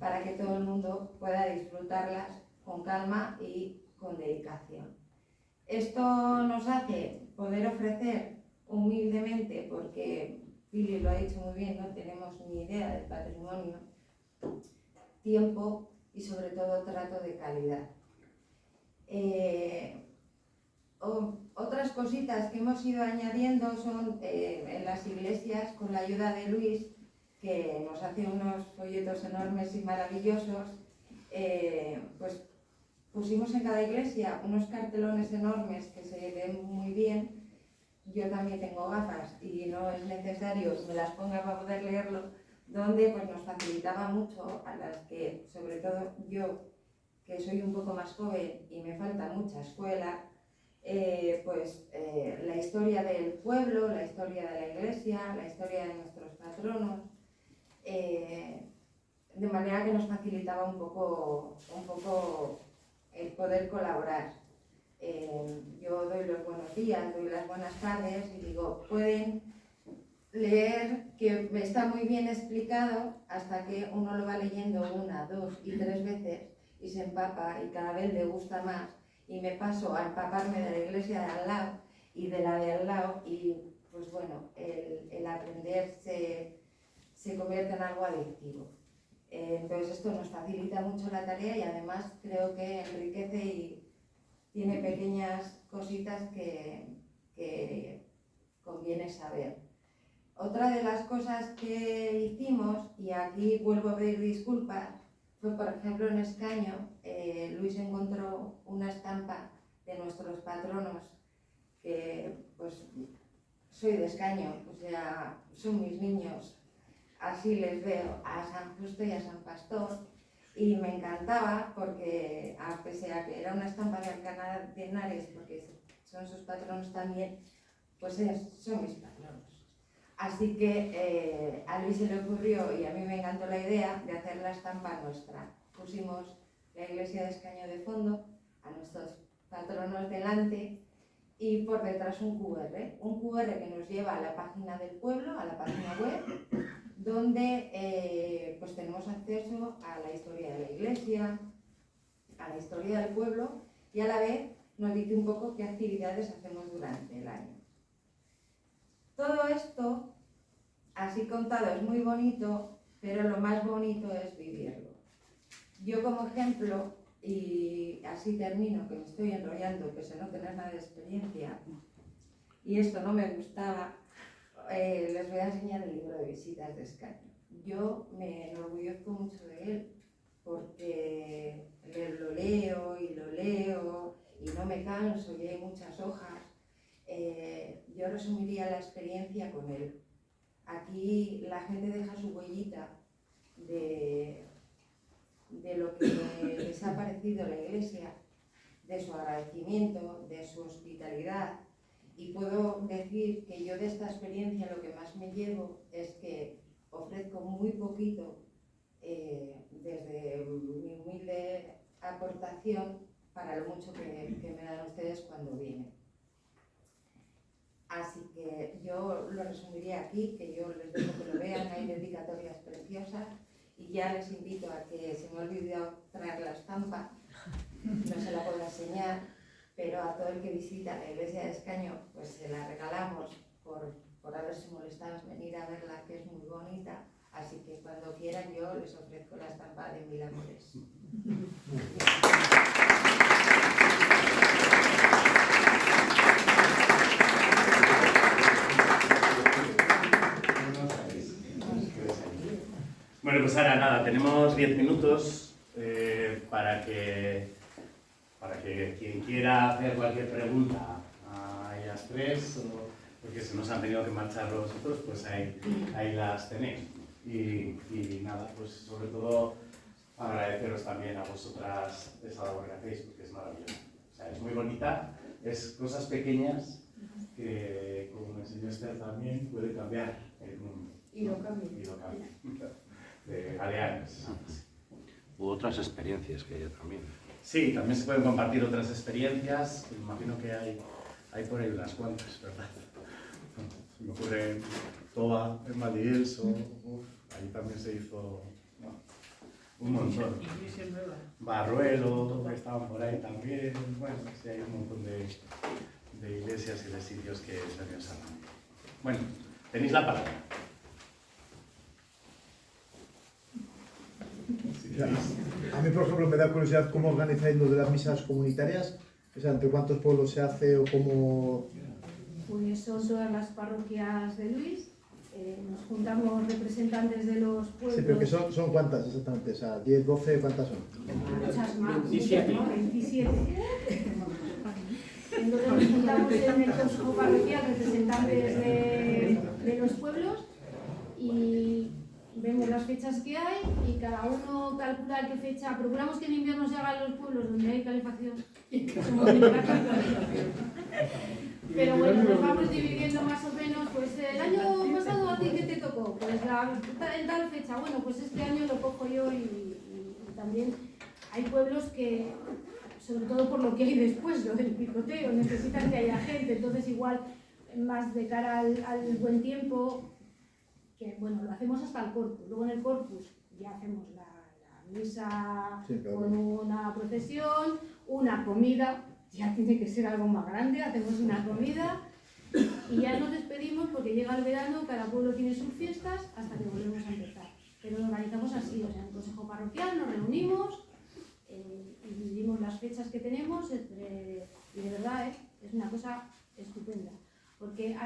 para que todo el mundo pueda disfrutarlas con calma y con dedicación. Esto nos hace poder ofrecer humildemente, porque Pili lo ha dicho muy bien, no tenemos ni idea del patrimonio, tiempo y sobre todo trato de calidad. Otras cositas que hemos ido añadiendo son en las iglesias, con la ayuda de Luis, que nos hace unos folletos enormes y maravillosos, pues pusimos en cada iglesia unos cartelones enormes que se ven muy bien. Yo también tengo gafas y no es necesario que me las ponga para poder leerlo, donde pues nos facilitaba mucho a las que, sobre todo yo, que soy un poco más joven y me falta mucha escuela, la historia del pueblo, la historia de la iglesia, la historia de nuestros patronos, de manera que nos facilitaba un poco el poder colaborar. Yo doy los buenos días, doy las buenas tardes y digo, pueden leer, que está muy bien explicado, hasta que uno lo va leyendo 1, 2 y 3 veces y se empapa y cada vez le gusta más, y me paso a empaparme de la iglesia de al lado y de la de al lado, y pues bueno, el aprender se convierte en algo adictivo. Entonces esto nos facilita mucho la tarea y además creo que enriquece y tiene pequeñas cositas que conviene saber. Otra de las cosas que hicimos, y aquí vuelvo a pedir disculpas, fue por ejemplo en Escaño, Luis encontró una estampa de nuestros patronos, que pues soy de Escaño, o sea, son mis niños, así les veo, a San Justo y a San Pastor, y me encantaba porque, pese a que era una estampa de Alcalá de Henares, porque son sus patronos también, pues son mis patronos. Así que a Luis se le ocurrió, y a mí me encantó la idea, de hacer la estampa nuestra. Pusimos la iglesia de Escaño de fondo, a nuestros patronos delante, y por detrás un QR que nos lleva a la página del pueblo, a la página web, donde pues tenemos acceso a la historia de la iglesia, a la historia del pueblo, y a la vez nos dice un poco qué actividades hacemos durante el año. Todo esto, así contado, es muy bonito, pero lo más bonito es vivirlo. Yo como ejemplo, y así termino, que me estoy enrollando, que se no tener nada de experiencia, y esto no me gustaba, les voy a enseñar el libro de visitas de Escaño. Yo me enorgullezco mucho de él, porque lo leo y no me canso, y hay muchas hojas. Yo resumiría la experiencia con él. Aquí la gente deja su huellita de lo que les ha parecido la iglesia, de su agradecimiento, de su hospitalidad, y puedo decir que yo de esta experiencia lo que más me llevo es que ofrezco muy poquito desde mi humilde aportación para lo mucho que me dan ustedes cuando vienen. Así que yo lo resumiría aquí, que yo les digo que lo vean, hay dedicatorias preciosas, y ya les invito a que, se me ha olvidado traer la estampa, no se la puedo enseñar, pero a todo el que visita la iglesia de Escaño, pues se la regalamos por haberse molestado en venir a verla, que es muy bonita, así que cuando quieran yo les ofrezco la estampa de Mil Amores. Bueno, pues ahora nada, tenemos 10 minutos para que quien quiera hacer cualquier pregunta a ellas tres, porque se nos han tenido que marchar los otros, pues ahí las tenéis. Y nada, pues sobre todo agradeceros también a vosotras esa labor que hacéis, porque es maravillosa. O sea, es muy bonita, es cosas pequeñas que, como me enseñó Esther también, puede cambiar el mundo. Y lo cambia. Y lo cambia. De Galeanes. U otras experiencias que hay también. Sí, también se pueden compartir otras experiencias. Me imagino que hay por ahí unas cuantas, ¿verdad? Se me ocurre Toba en Valdivieso, ahí también se hizo un montón. Barruelo, estaban por ahí también. Bueno, sí, hay un montón de iglesias y de sitios que se me salgan. Bueno, tenéis la palabra. A mí, por ejemplo, me da curiosidad cómo organizáis lo de las misas comunitarias, o sea, entre cuántos pueblos se hace o cómo... Pues son todas las parroquias de Luis, nos juntamos representantes de los pueblos... Sí, pero que son cuántas exactamente, o sea, 10, 12, ¿cuántas son? Muchas más, 27. ¿no? 27. Entonces nos juntamos en el consejo parroquial representantes de los pueblos y vemos las fechas que hay y cada uno calcula qué fecha. Procuramos que en invierno se hagan los pueblos donde hay calefacción. Pero bueno, nos vamos dividiendo más o menos, pues el año pasado a ti ¿qué te tocó? Pues en tal fecha, bueno, pues este año lo cojo yo y también hay pueblos que, sobre todo por lo que hay después, lo del picoteo, necesitan que haya gente, entonces igual más de cara al buen tiempo, que bueno, lo hacemos hasta el corpus, luego en el corpus ya hacemos la misa sí, claro, con una procesión, una comida, ya tiene que ser algo más grande, hacemos una comida y ya nos despedimos porque llega el verano, cada pueblo tiene sus fiestas hasta que volvemos a empezar. pero lo organizamos así, o sea, en el consejo parroquial nos reunimos y dividimos las fechas que tenemos y de verdad es una cosa estupenda. Porque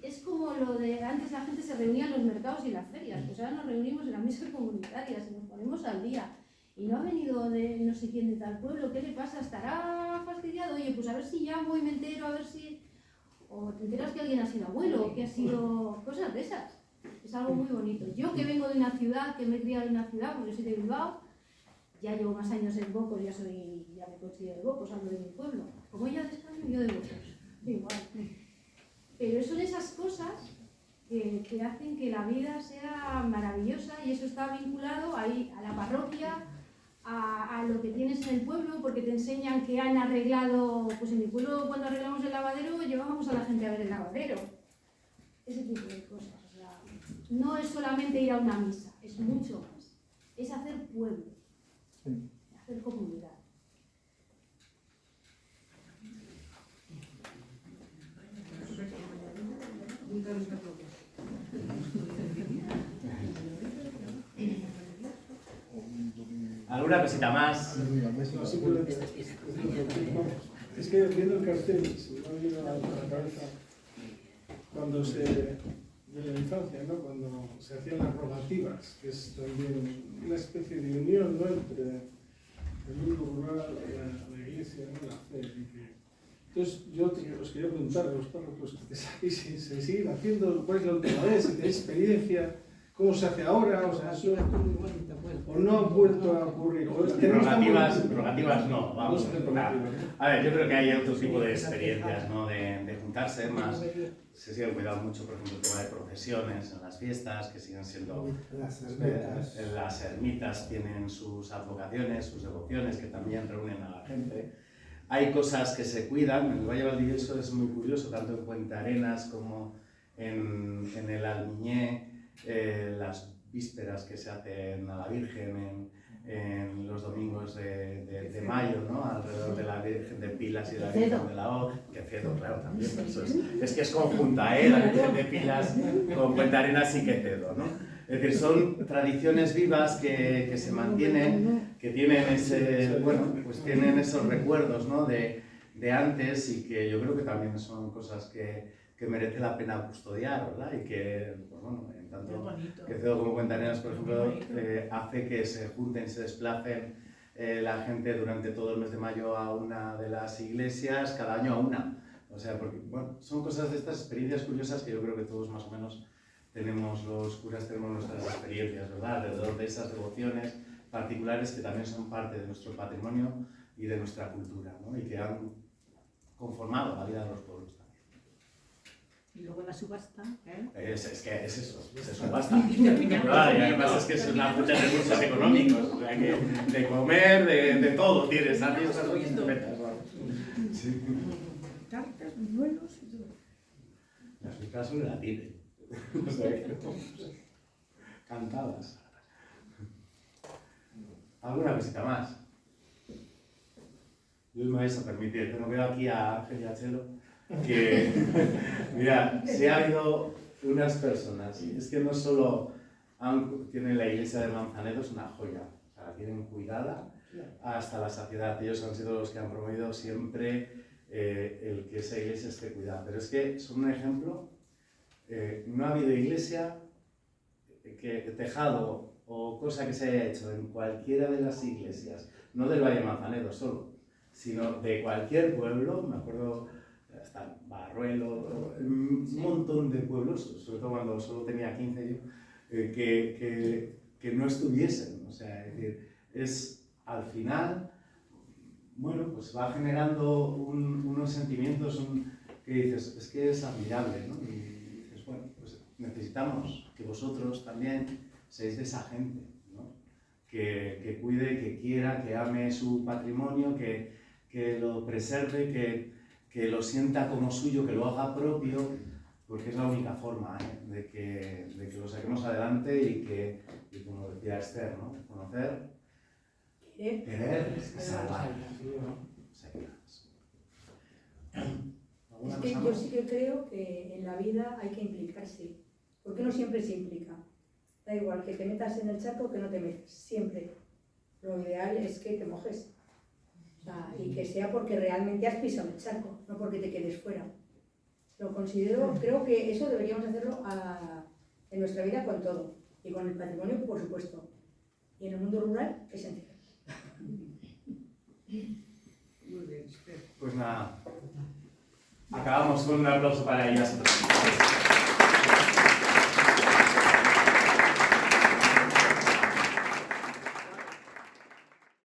es como lo de antes, la gente se reunía en los mercados y las ferias, pues ahora nos reunimos en las misas comunitarias y nos ponemos al día. Y no ha venido de no sé quién de tal pueblo, ¿qué le pasa? ¿Estará fastidiado? Oye, pues a ver si llamo y me entero, a ver si... O te enteras que alguien ha sido abuelo, o que ha sido... cosas de esas. Es algo muy bonito. Yo que vengo de una ciudad, que me he criado en una ciudad, porque soy de Bilbao, ya llevo más años en Bocos, ya me considero de Bocos, hablo de mi pueblo. Como ella de España, yo de Bocos. Igual. Pero son esas cosas que hacen que la vida sea maravillosa y eso está vinculado ahí a la parroquia, a lo que tienes en el pueblo, porque te enseñan que han arreglado, pues en mi pueblo cuando arreglamos el lavadero llevábamos a la gente a ver el lavadero. Ese tipo de cosas. O sea, no es solamente ir a una misa, es mucho más. Es hacer pueblo, hacer comunidad. ¿Alguna cosita más? No, simplemente, es que viendo el cartel, se me ha venido a la cabeza cuando de la infancia, ¿no? Cuando se hacían las rogativas, que es también una especie de unión, ¿no? Entre el mundo rural, la iglesia, ¿no? La fe. Entonces, yo os quería preguntar a los párrocos si se siguen haciendo, cuál es la última vez, si tenéis experiencia, cómo se hace ahora, o sea, eso, o no ha vuelto a ocurrir. Rogativas no, vamos. No, a ver, yo creo que hay otro tipo de experiencias, ¿no? De juntarse más. Se sigue cuidando mucho, por ejemplo, el tema de procesiones en las fiestas, que siguen siendo... Las ermitas tienen sus advocaciones, sus devociones, que también reúnen a la gente. Hay cosas que se cuidan. En el Valle Valdivieso es muy curioso, tanto en Puente Arenas como en el Almiñé, las vísperas que se hacen a la Virgen en los domingos de mayo, ¿no? Alrededor de la Virgen de Pilas y de la Virgen de la O, que Cedo, claro, también, eso es que es conjunta, la Virgen de Pilas con Puente Arenas y que Cedo, ¿no? Es decir, son tradiciones vivas que se mantienen, que tienen tienen esos recuerdos, ¿no? de antes y que yo creo que también son cosas que merece la pena custodiar, ¿verdad? Y que, pues bueno, en tanto que Cedo como Puente Arenas, por ejemplo, hace que se junten, se desplacen la gente durante todo el mes de mayo a una de las iglesias, cada año a una. O sea, porque, bueno, son cosas de estas experiencias curiosas que yo creo que todos más o menos tenemos, los curas tenemos nuestras experiencias, ¿verdad? Alrededor de esas devociones particulares que también son parte de nuestro patrimonio y de nuestra cultura, ¿no? Y que han conformado la vida de los pueblos también. Y luego la subasta, ¿eh? Es que es eso, se subasta. Claro, y además es que es una fuente de recursos económicos, o sea que de comer, de todo tienes, a fiestas son estupendas. Sí. Tartas, buñuelos y todo. Las fiestas son de la tire. O sea que, cantadas. ¿Alguna cosita más? Yo me vais a permitir, tengo que ver aquí a Ángel y a Chelo, que, mira, si ha habido unas personas, es que no solo tienen la iglesia de Manzanedo, es una joya, o sea, la tienen cuidada hasta la saciedad. Ellos han sido los que han promovido siempre el que esa iglesia esté cuidada, pero es que son un ejemplo. No ha habido iglesia, tejado o cosa que se haya hecho en cualquiera de las iglesias, no del Valle Manzanedo solo, sino de cualquier pueblo. Me acuerdo hasta Barruelo, un montón de pueblos, sobre todo cuando solo tenía 15 yo, que no estuviesen. O sea, es decir, es al final, bueno, pues va generando unos sentimientos que dices, es que es admirable, ¿no? Y dices, bueno, pues necesitamos que vosotros también seáis de esa gente, ¿no? Que cuide, que quiera, que ame su patrimonio, que lo preserve, que lo sienta como suyo, que lo haga propio, porque es la única forma de que lo saquemos adelante y como decía Esther, ¿no? Conocer, querer, salvar. Es que yo sí que creo que en la vida hay que implicarse, porque no siempre se implica. Da igual que te metas en el charco o que no te metas, siempre. Lo ideal es que te mojes. O sea, y que sea porque realmente has pisado el charco, no porque te quedes fuera. Lo considero, creo que eso deberíamos hacerlo en nuestra vida con todo. Y con el patrimonio, por supuesto. Y en el mundo rural, esencial. Muy bien, Esther. Pues nada, acabamos con un aplauso para ellas.